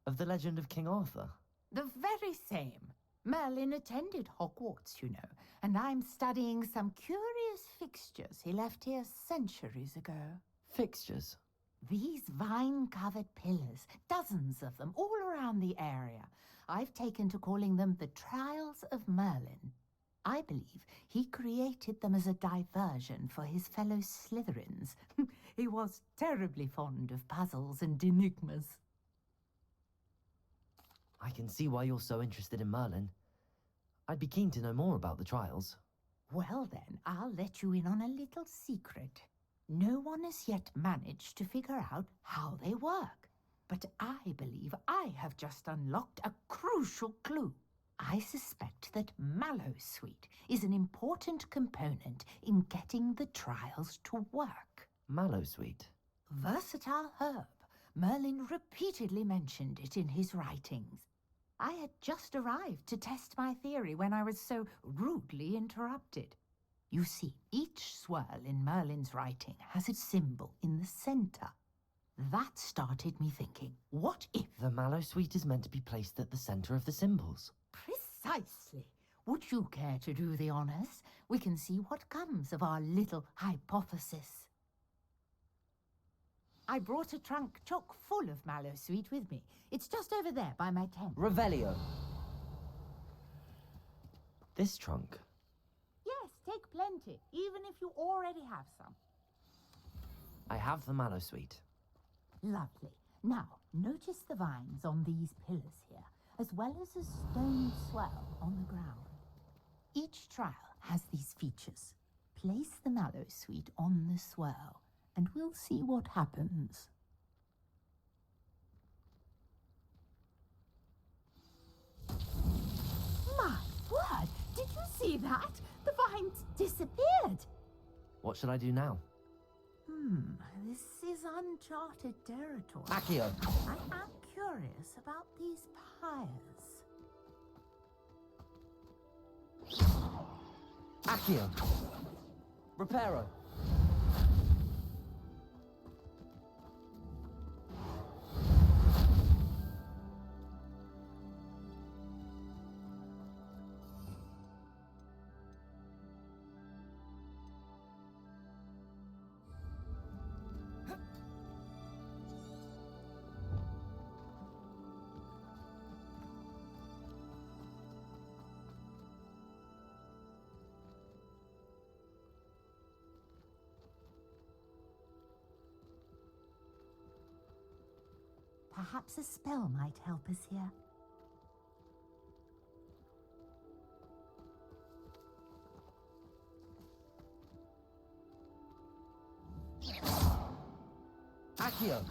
Of the legend of King Arthur? The very same. Merlin attended Hogwarts, you know, and I'm studying some curious fixtures he left here centuries ago. Fixtures? These vine-covered pillars, dozens of them, all around the area. I've taken to calling them the Trials of Merlin. I believe he created them as a diversion for his fellow Slytherins. He was terribly fond of puzzles and enigmas. I can see why you're so interested in Merlin. I'd be keen to know more about the trials. Well then, I'll let you in on a little secret. No one has yet managed to figure out how they work. But I believe I have just unlocked a crucial clue. I suspect that Mallowsweet is an important component in getting the trials to work. Mallowsweet? Versatile herb. Merlin repeatedly mentioned it in his writings. I had just arrived to test my theory when I was so rudely interrupted. You see, each swirl in Merlin's writing has its symbol in the center. That started me thinking, what if... The Mallowsweet is meant to be placed at the center of the symbols. Precisely. Would you care to do the honors? We can see what comes of our little hypothesis. I brought a trunk chock full of Mallowsweet with me. It's just over there by my tent. Revelio. This trunk? Yes, take plenty, even if you already have some. I have the Mallowsweet. Lovely. Now, notice the vines on these pillars here, as well as a stone swell on the ground. Each trial has these features. Place the Mallowsweet on the swirl, and we'll see what happens. My word! Did you see that? The vines disappeared! What should I do now? This is uncharted territory. Accio! I am curious about these pyres. Accio! Reparo! Perhaps a spell might help us here. Accio!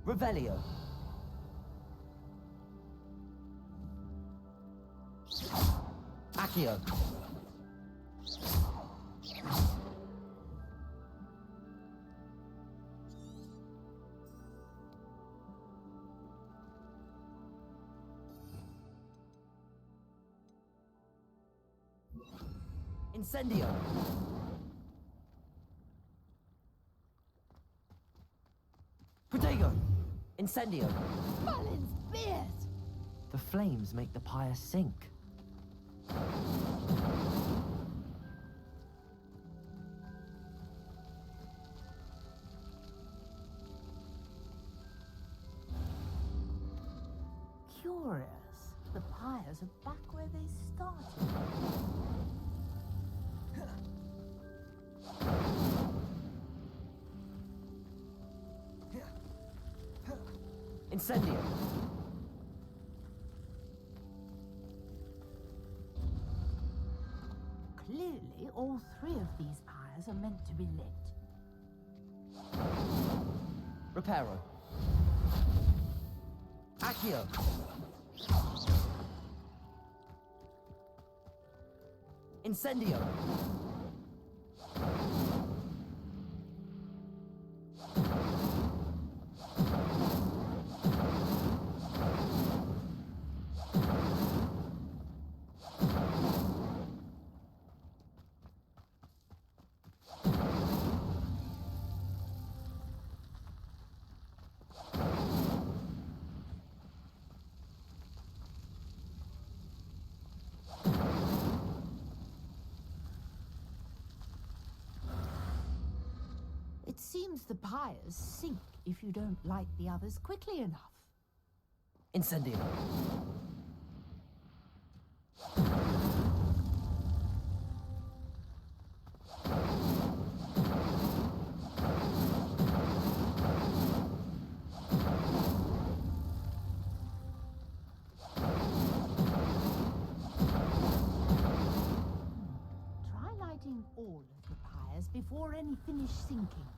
Revelio! Accio! Incendio! Protego! Incendio! Merlin's beard! The flames make the pyre sink. Curious. The pyres are back where they started. Incendio! Clearly, all three of these pyres are meant to be lit. Reparo! Accio! Incendio! It seems the pyres sink if you don't light the others quickly enough. Incendio! Try lighting all of the pyres before any finish sinking.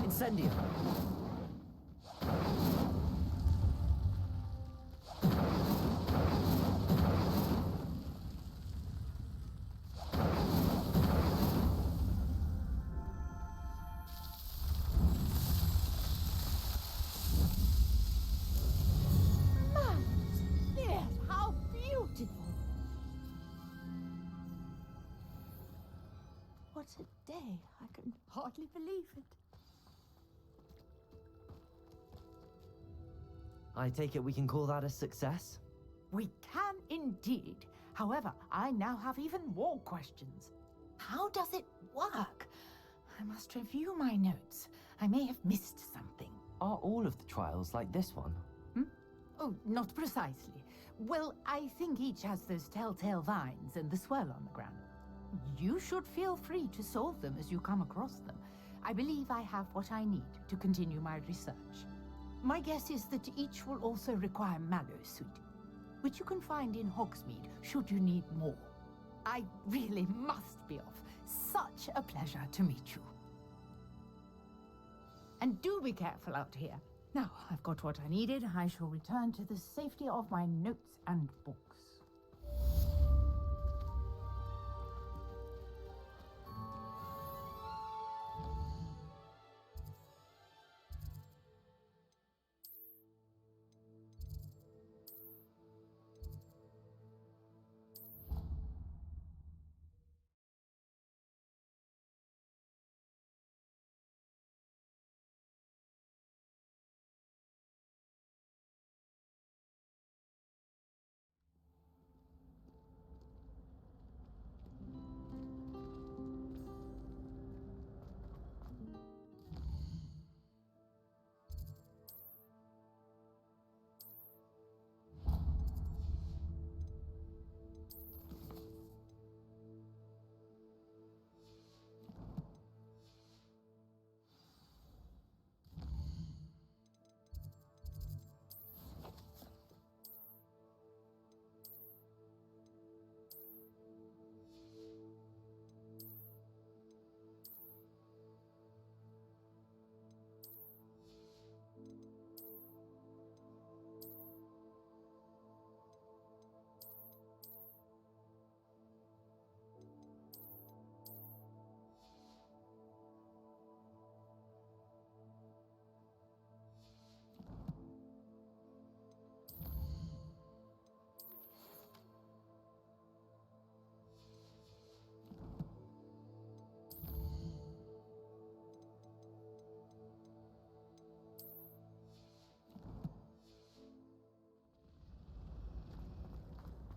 Incendio! Merlin's beard, how beautiful! What a day. I can hardly believe it. I take it we can call that a success? We can indeed. However, I now have even more questions. How does it work? I must review my notes. I may have missed something. Are all of the trials like this one? Oh, not precisely. Well, I think each has those telltale vines and the swirl on the ground. You should feel free to solve them as you come across them. I believe I have what I need to continue my research. My guess is that each will also require Mallowsweet, which you can find in Hogsmeade should you need more. I really must be off. Such a pleasure to meet you. And do be careful out here. Now, I've got what I needed. I shall return to the safety of my notes and books.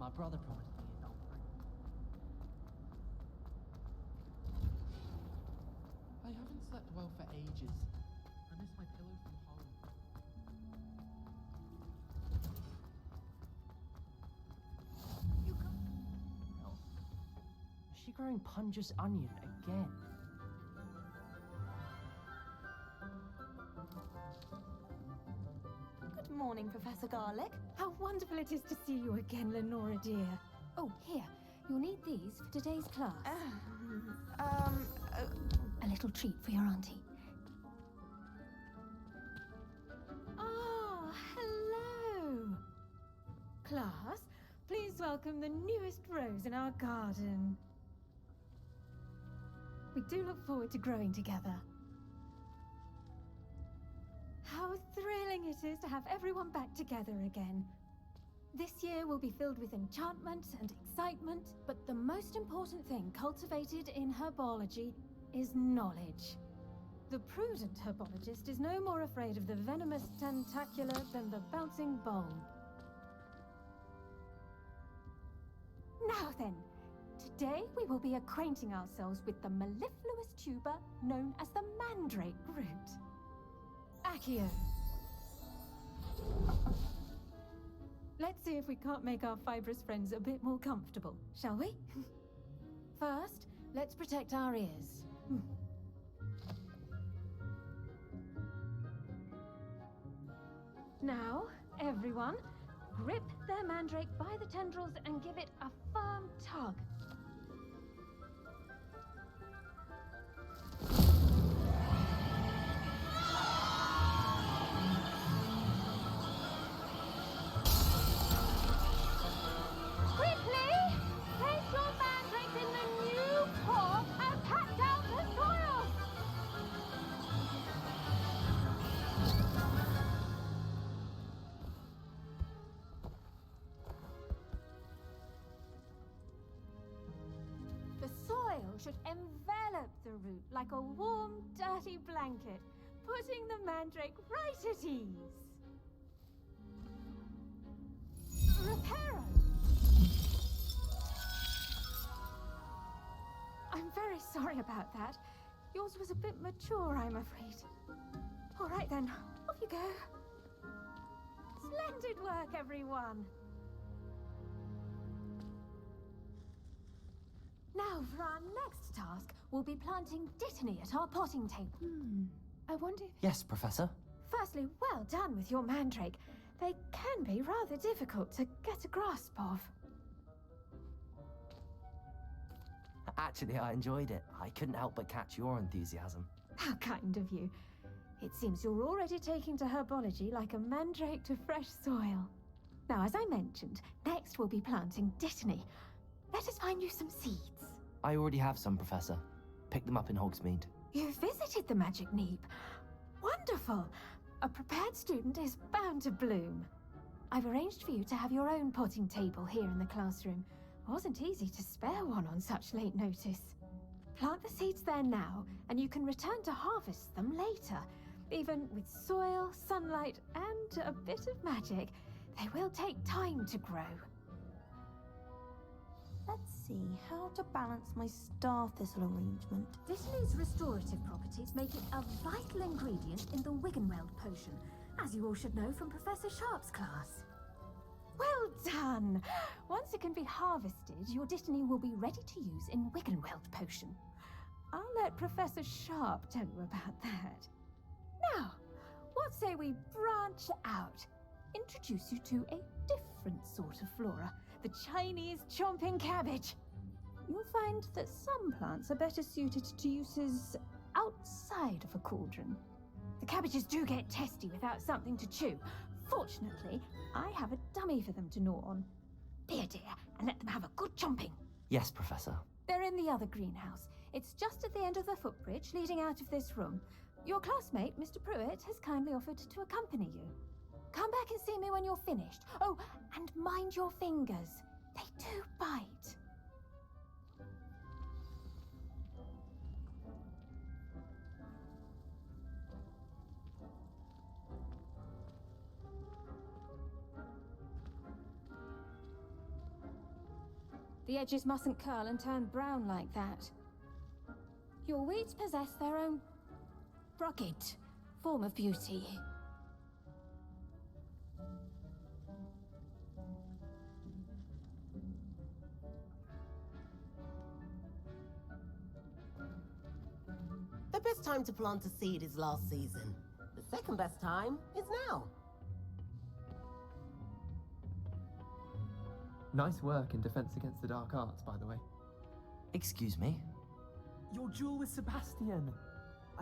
My brother promised me a dog. I haven't slept well for ages. I miss my pillow from home. You go. Oh. Is she growing Punja's onion again? Good morning, Professor Garlick. How wonderful it is to see you again, Lenora dear. Oh, here. You'll need these for today's class. A little treat for your auntie. Ah, hello. Class, please welcome the newest rose in our garden. We do look forward to growing together. How thrilling it is to have everyone back together again. This year will be filled with enchantment and excitement, but the most important thing cultivated in herbology is knowledge. The prudent herbologist is no more afraid of the venomous tentacular than the bouncing bulb. Now then, today we will be acquainting ourselves with the mellifluous tuber known as the mandrake root. Accio. Let's see if we can't make our fibrous friends a bit more comfortable, shall we? First, let's protect our ears. Now, everyone, grip their mandrake by the tendrils and give it a firm tug. Quickly! Place your mandrakes in the new pot and pat down the soil! The soil should envelop the root like a warm, dirty blanket, putting the mandrake right at ease. Reparo! I'm very sorry about that. Yours was a bit mature, I'm afraid. All right then, off you go. Splendid work, everyone! Now, for our next task, we'll be planting Dittany at our potting table. I wonder if... Yes, Professor. Firstly, well done with your mandrake. They can be rather difficult to get a grasp of. Actually, I enjoyed it. I couldn't help but catch your enthusiasm. How kind of you. It seems you're already taking to herbology like a mandrake to fresh soil. Now, as I mentioned, next we'll be planting Dittany. Let us find you some seeds. I already have some, Professor. Picked them up in Hogsmeade. You visited the Magic Neep. Wonderful. A prepared student is bound to bloom. I've arranged for you to have your own potting table here in the classroom. Wasn't easy to spare one on such late notice. Plant the seeds there now, and you can return to harvest them later. Even with soil, sunlight, and a bit of magic, they will take time to grow. Let's see how to balance my star thistle arrangement. Dittany's restorative properties make it a vital ingredient in the Wiggenweld potion, as you all should know from Professor Sharp's class. Well done! Once it can be harvested, your Dittany will be ready to use in Wiggenweld potion. I'll let Professor Sharp tell you about that. Now, what say we branch out? Introduce you to a different sort of flora, the Chinese chomping cabbage. You'll find that some plants are better suited to uses outside of a cauldron. The cabbages do get testy without something to chew. Fortunately, I have a dummy for them to gnaw on. Dear, and let them have a good chomping. Yes, Professor. They're in the other greenhouse. It's just at the end of the footbridge leading out of this room. Your classmate, Mr. Pruitt, has kindly offered to accompany you. Come back and see me when you're finished. Oh, and mind your fingers. They do bite. The edges mustn't curl and turn brown like that. Your weeds possess their own rugged form of beauty. The best time to plant a seed is last season. The second best time is now. Nice work in Defense Against the Dark Arts, by the way. Excuse me? Your duel with Sebastian!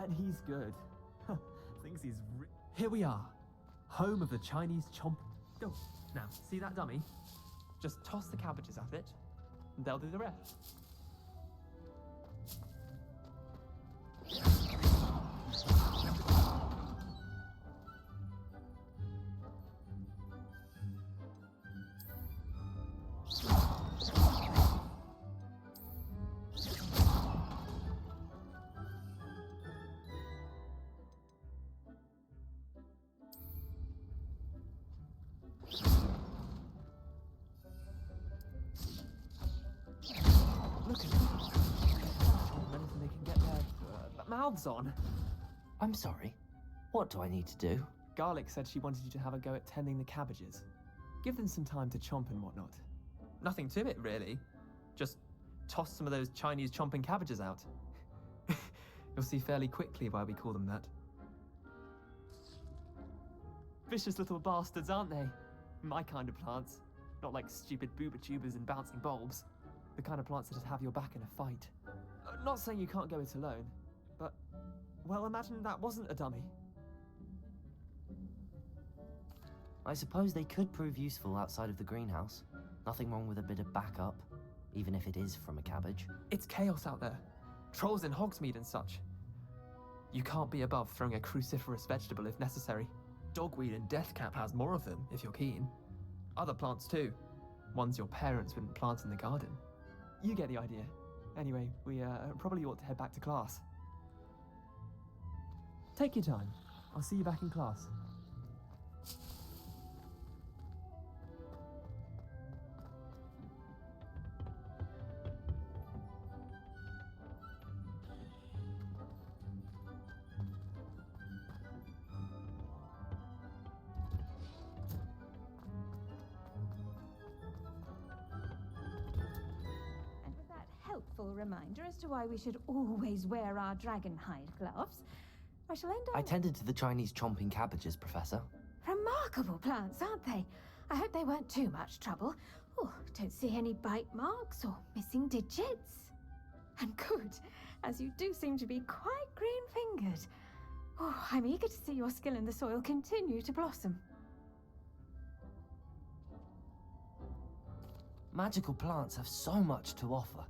And he's good. Thinks he's Here we are. Home of the Chinese chomp... Go. Now, see that dummy? Just toss the cabbages at it, and they'll do the rest. Look at them. Anything they can get their mouths on. I'm sorry. What do I need to do? Garlic said she wanted you to have a go at tending the cabbages. Give them some time to chomp and whatnot. Nothing to it, really. Just toss some of those Chinese chomping cabbages out. You'll see fairly quickly why we call them that. Vicious little bastards, aren't they? My kind of plants. Not like stupid booba tubers and bouncing bulbs. The kind of plants that just have your back in a fight. Not saying you can't go it alone, but, well, imagine that wasn't a dummy. I suppose they could prove useful outside of the greenhouse. Nothing wrong with a bit of backup, even if it is from a cabbage. It's chaos out there. Trolls in Hogsmeade and such. You can't be above throwing a cruciferous vegetable if necessary. Dogweed and deathcap has more of them, if you're keen. Other plants too. Ones your parents wouldn't plant in the garden. You get the idea. Anyway, we probably ought to head back to class. Take your time. I'll see you back in class. Reminder as to why we should always wear our dragon hide gloves, I shall end up... I tended to the Chinese chomping cabbages, Professor. Remarkable plants, aren't they? I hope they weren't too much trouble. Oh, don't see any bite marks or missing digits. And good, as you do seem to be quite green-fingered. Oh, I'm eager to see your skill in the soil continue to blossom. Magical plants have so much to offer.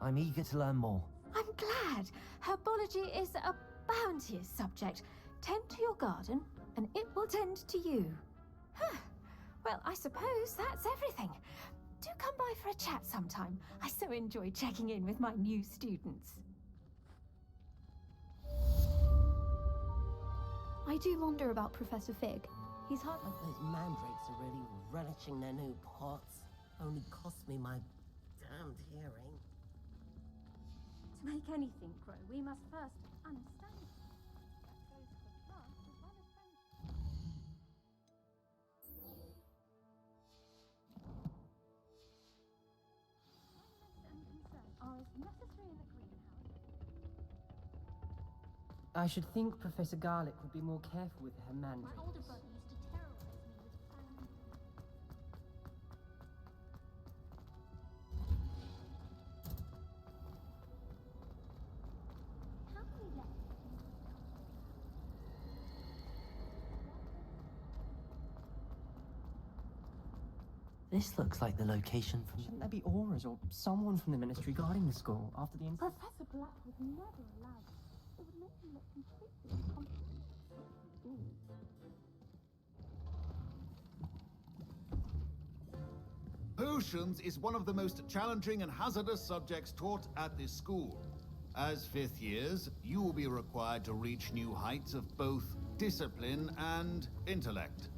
I'm eager to learn more. I'm glad. Herbology is a bounteous subject. Tend to your garden, and it will tend to you. Huh. Well, I suppose that's everything. Do come by for a chat sometime. I so enjoy checking in with my new students. I do wonder about Professor Fig. He's hard... Those mandrakes are really relishing their new pots. Only cost me my damned hearing. To make anything grow, we must first understand it. That goes for plants as well as friendship. Kindness and concern are as necessary in the greenhouse. I should think Professor Garlic would be more careful with her mandrakes. My older brother used to terrorize me with This looks like the location from... Shouldn't there be auras or someone from the ministry guarding the school after the incident? Professor Black would never allow it. It would make him look completely incompetent. Potions is one of the most challenging and hazardous subjects taught at this school. As fifth years, you will be required to reach new heights of both discipline and intellect.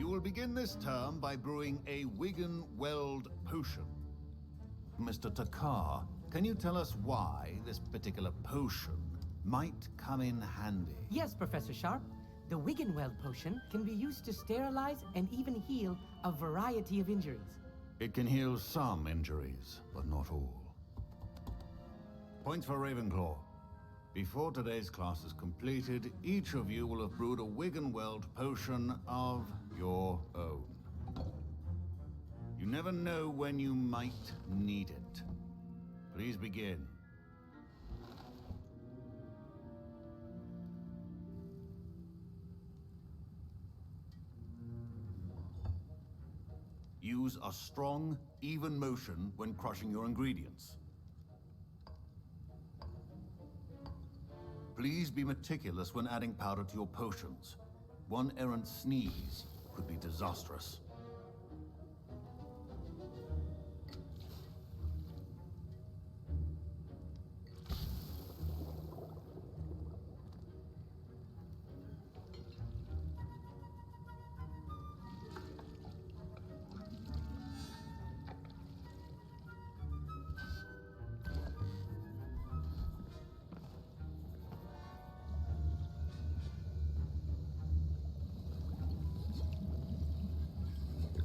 You will begin this term by brewing a Wigan Weld potion. Mr. Takar, can you tell us why this particular potion might come in handy? Yes, Professor Sharp. The Wiggenweld potion can be used to sterilize and even heal a variety of injuries. It can heal some injuries, but not all. Points for Ravenclaw. Before today's class is completed, each of you will have brewed a Wiggenweld potion of your own. You never know when you might need it. Please begin. Use a strong, even motion when crushing your ingredients. Please be meticulous when adding powder to your potions. One errant sneeze could be disastrous.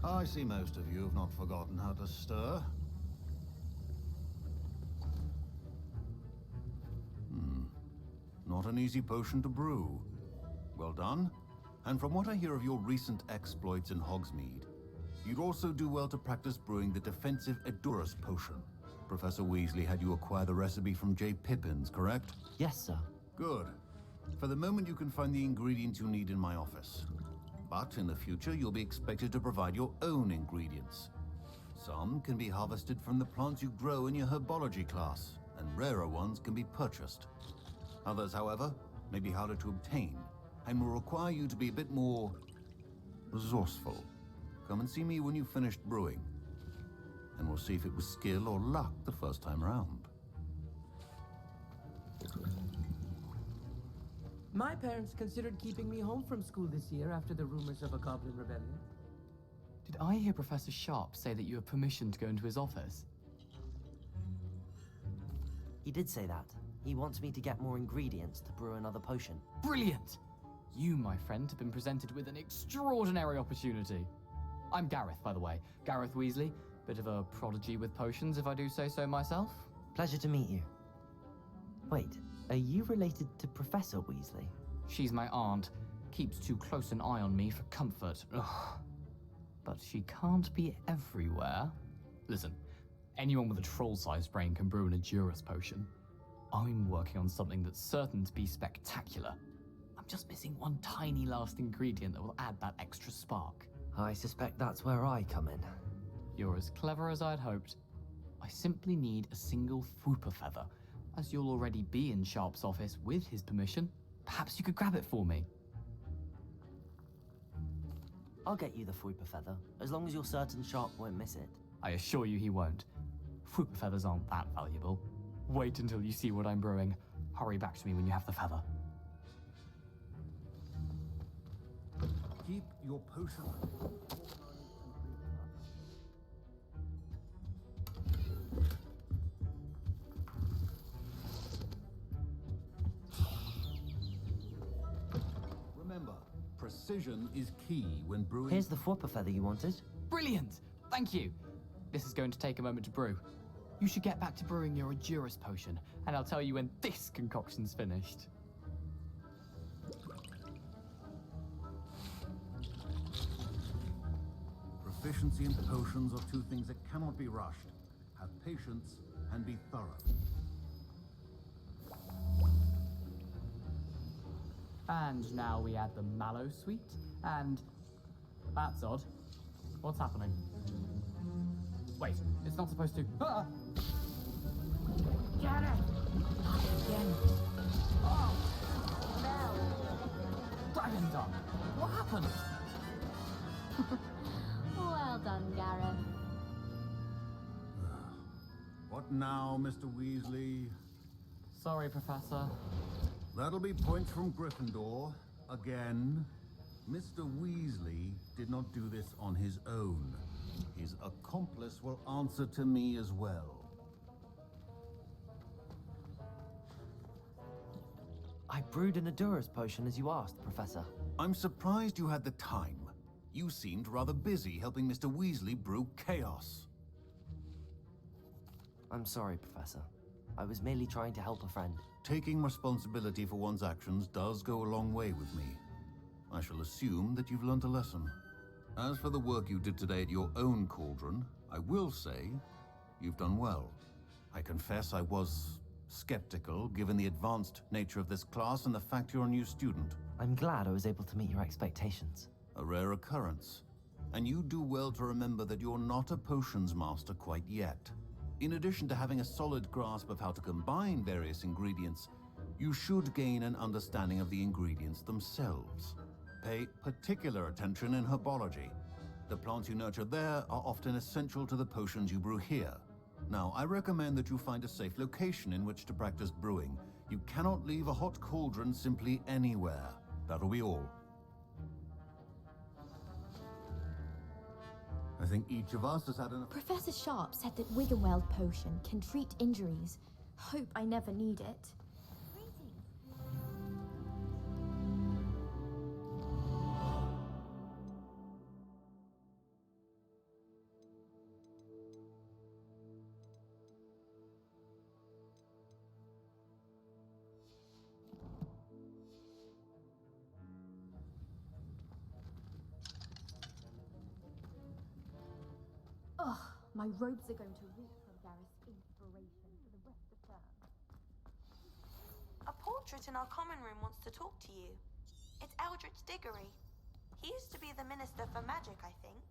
I see most of you have not forgotten how to stir. Not an easy potion to brew. Well done. And from what I hear of your recent exploits in Hogsmeade, you'd also do well to practice brewing the defensive Edurus potion. Professor Weasley had you acquire the recipe from J. Pippins, correct? Yes, sir. Good. For the moment, you can find the ingredients you need in my office. But in the future, you'll be expected to provide your own ingredients. Some can be harvested from the plants you grow in your herbology class, and rarer ones can be purchased. Others, however, may be harder to obtain, and will require you to be a bit more resourceful. Come and see me when you've finished brewing, and we'll see if it was skill or luck the first time round. My parents considered keeping me home from school this year after the rumors of a goblin rebellion. Did I hear Professor Sharp say that you have permission to go into his office? He did say that. He wants me to get more ingredients to brew another potion. Brilliant! You, my friend, have been presented with an extraordinary opportunity. I'm Gareth, by the way. Gareth Weasley. Bit of a prodigy with potions, if I do say so myself. Pleasure to meet you. Wait, are you related to Professor Weasley? She's my aunt. Keeps too close an eye on me for comfort. Ugh. But she can't be everywhere. Listen, anyone with a troll-sized brain can brew an Edurus potion. I'm working on something that's certain to be spectacular. I'm just missing one tiny last ingredient that will add that extra spark. I suspect that's where I come in. You're as clever as I'd hoped. I simply need a single Fwooper feather. As you'll already be in Sharp's office with his permission, perhaps you could grab it for me. I'll get you the Fwooper feather, as long as you're certain Sharp won't miss it. I assure you he won't. Fwooper feathers aren't that valuable. Wait until you see what I'm brewing. Hurry back to me when you have the feather. Keep your potion. Remember, precision is key when brewing. Here's the Fwooper feather you wanted. Brilliant! Thank you! This is going to take a moment to brew. You should get back to brewing your Edurus potion, and I'll tell you when this concoction's finished. Proficiency in potions are two things that cannot be rushed. Have patience and be thorough. And now we add the mallow sweet, and... That's odd. What's happening? Wait, it's not supposed to... Ah! Get it! Again. Oh! No! Dragon Dung! What happened? Well done, Gareth. What now, Mr. Weasley? Sorry, Professor. That'll be points from Gryffindor. Again. Mr. Weasley did did not do this on his own. His accomplice will answer to me as well. I brewed an Adura's potion as you asked, Professor. I'm surprised you had the time. You seemed rather busy helping Mr. Weasley brew chaos. I'm sorry, Professor. I was merely trying to help a friend. Taking responsibility for one's actions does go a long way with me. I shall assume that you've learnt a lesson. As for the work you did today at your own cauldron, I will say you've done well. I confess I was skeptical, given the advanced nature of this class and the fact you're a new student. I'm glad I was able to meet your expectations. A rare occurrence. And you do well to remember that you're not a potions master quite yet. In addition to having a solid grasp of how to combine various ingredients, you should gain an understanding of the ingredients themselves. Pay particular attention in herbology. The plants you nurture there are often essential to the potions you brew here. Now, I recommend that you find a safe location in which to practice brewing. You cannot leave a hot cauldron simply anywhere. That'll be all. I think each of us has had enough. Professor Sharp said that Wiggenweld potion can treat injuries. Hope I never need it. Ugh, my robes are going to reek from Gareth's inspiration for the rest of term. A portrait in our common room wants to talk to you. It's Eldritch Diggory. He used to be the Minister for Magic, I think.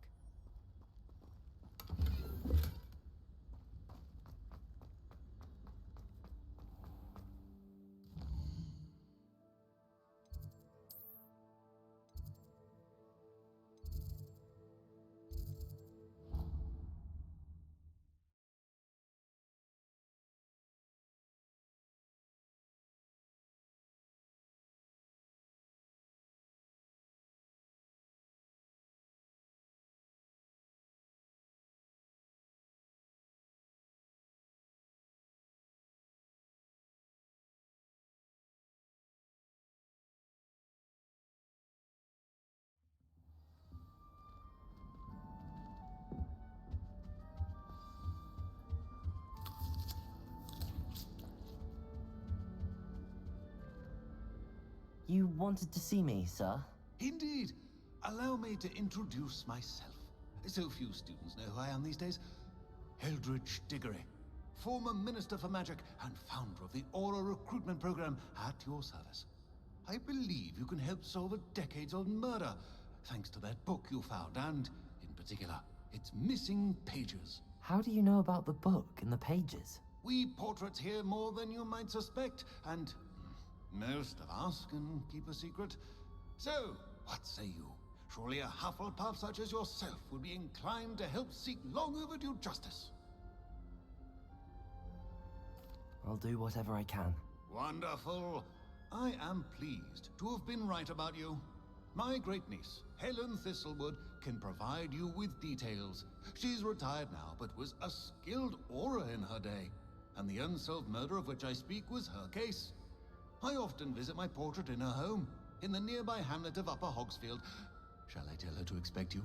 You wanted to see me, sir? Indeed. Allow me to introduce myself. So few students know who I am these days. Eldritch Diggory, former Minister for Magic and founder of the Aura Recruitment Program at your service. I believe you can help solve a decades-old murder, thanks to that book you found, and, in particular, its missing pages. How do you know about the book and the pages? We portraits hear more than you might suspect, and most of us can keep a secret. So, what say you? Surely a Hufflepuff such as yourself would be inclined to help seek long overdue justice. I'll do whatever I can. Wonderful. I am pleased to have been right about you. My great-niece, Helen Thistlewood, can provide you with details. She's retired now, but was a skilled aura in her day. And the unsolved murder of which I speak was her case. I often visit my portrait in her home, in the nearby hamlet of Upper Hogsfield. Shall I tell her to expect you?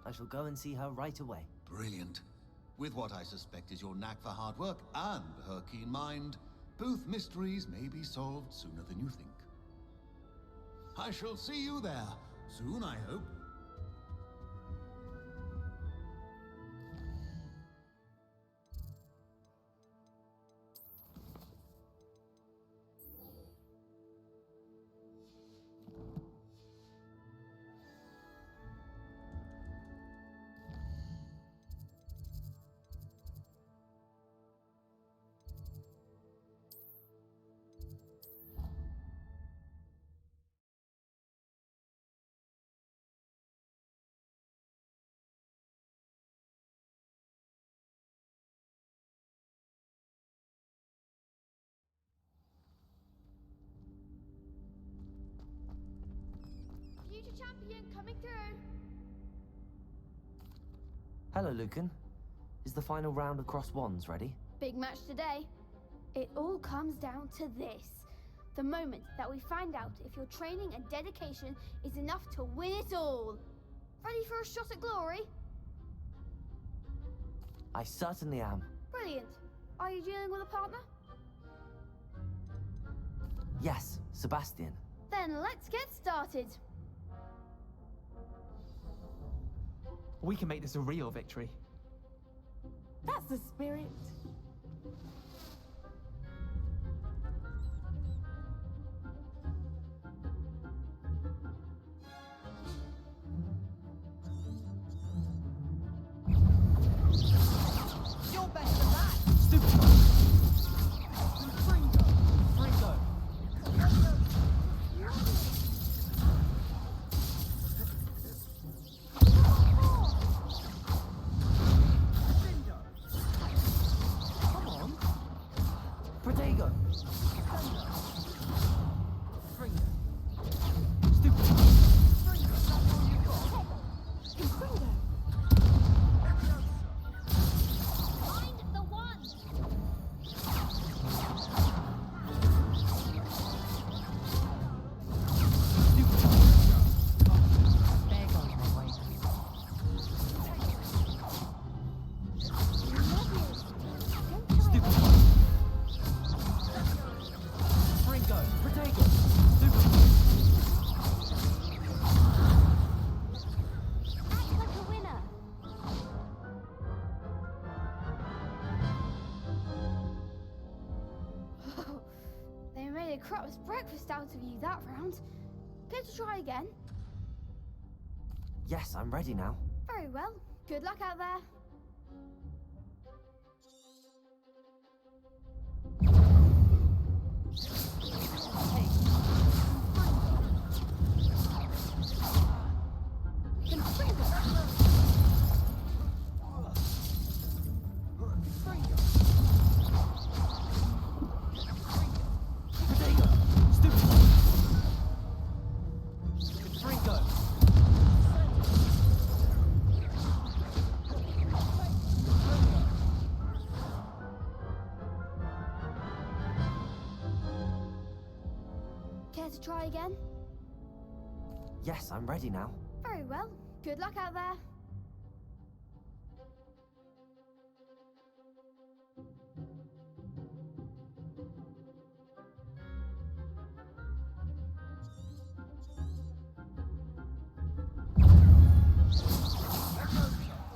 I shall go and see her right away. Brilliant. With what I suspect is your knack for hard work and her keen mind, both mysteries may be solved sooner than you think. I shall see you there, soon I hope. champion coming through. Hello, Lucan. Is the final round of Cross Wands ready? Big match today. It all comes down to this. The moment that we find out if your training and dedication is enough to win it all. Ready for a shot at glory? I certainly am. Brilliant. Are you dealing with a partner? Yes, Sebastian. Then let's get started. We can make this a real victory. That's the spirit. You're better than that! Protego! Find the one! There goes my way. Ringo! Protego! Act like a winner. They made a crap's breakfast out of you that round. Care to try again? Yes, I'm ready now. Very well. Good luck out there. Ringo! Care to try again? Yes, I'm ready now. Very well. Good luck out there.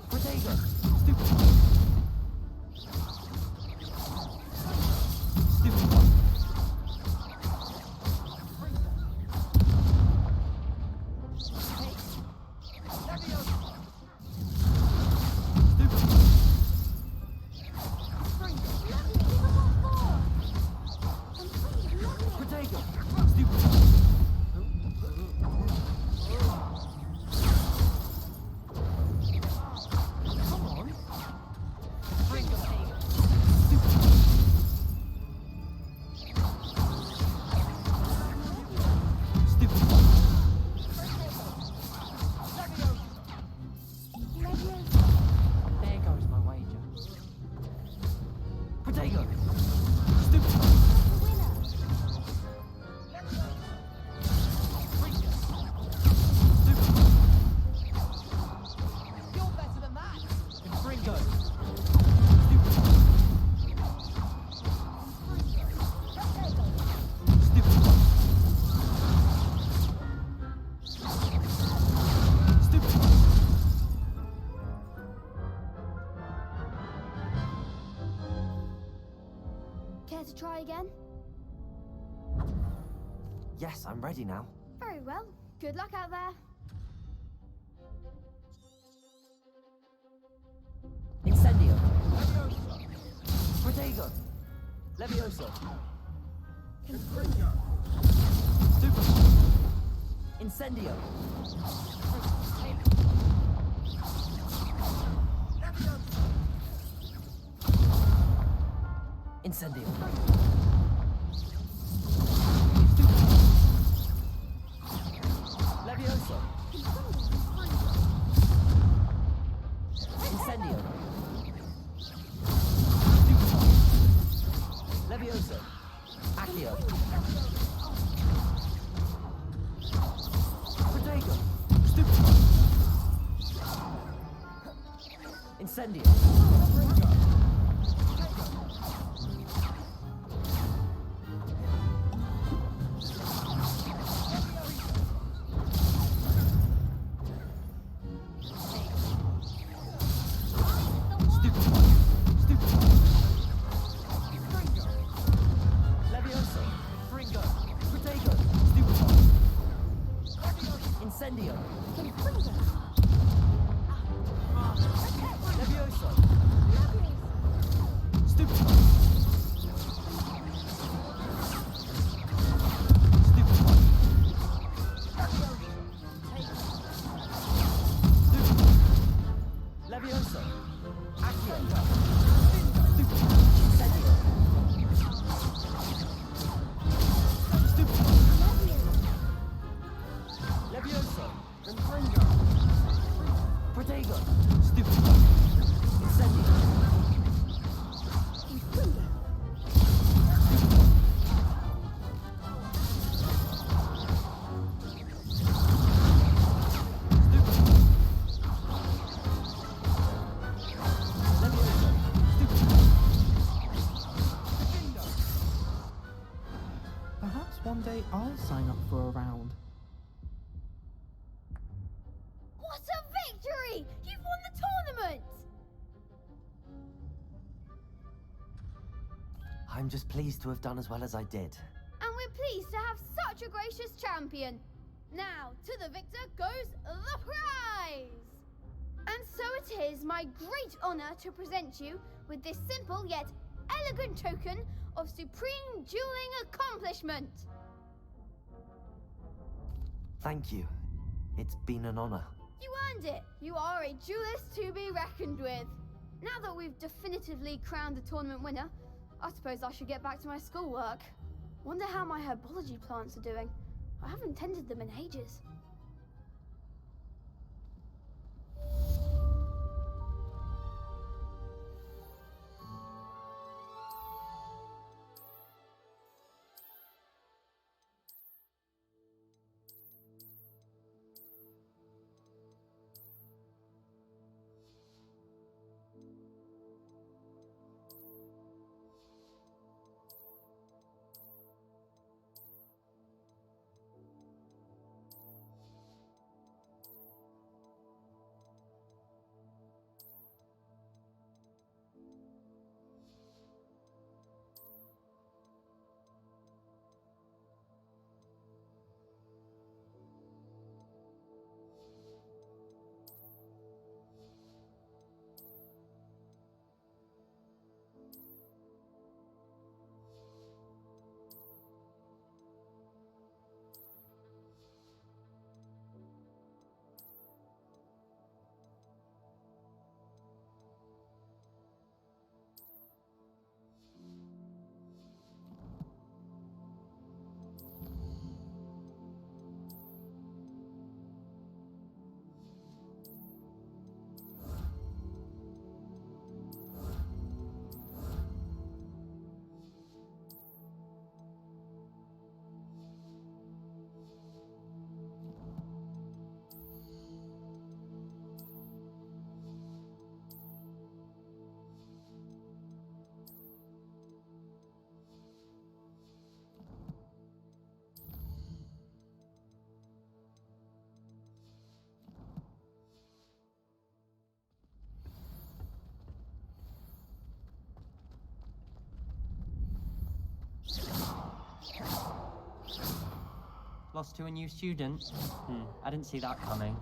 Protego! Protego! Come on! There goes my wager. Protego! You're better than that! Ringo! Care to try again? Yes, I'm ready now. Very well. Good luck out there. Incendio! Protego! Levioso! Incendio! Incendio! Levioso! Incendio. Incendio! Levioso! Stupefy! Stupefy! Levioso! Accio! Stupefy! Incendio! Stupefy! Levioso! Confringo! Protego! Stupefy! Incendio! Confringo! Perhaps one day I'll sign up for a round. What a victory! You've won the tournament! I'm just pleased to have done as well as I did. And we're pleased to have such a gracious champion. Now, to the victor goes the prize! And so it is my great honor to present you with this simple yet elegant token of supreme dueling accomplishment. Thank you. It's been an honor. You earned it. You are a duelist to be reckoned with. Now that we've definitively crowned the tournament winner, I suppose I should get back to my schoolwork. Wonder how my herbology plants are doing. I haven't tended them in ages. Lost to a new student? I didn't see that coming.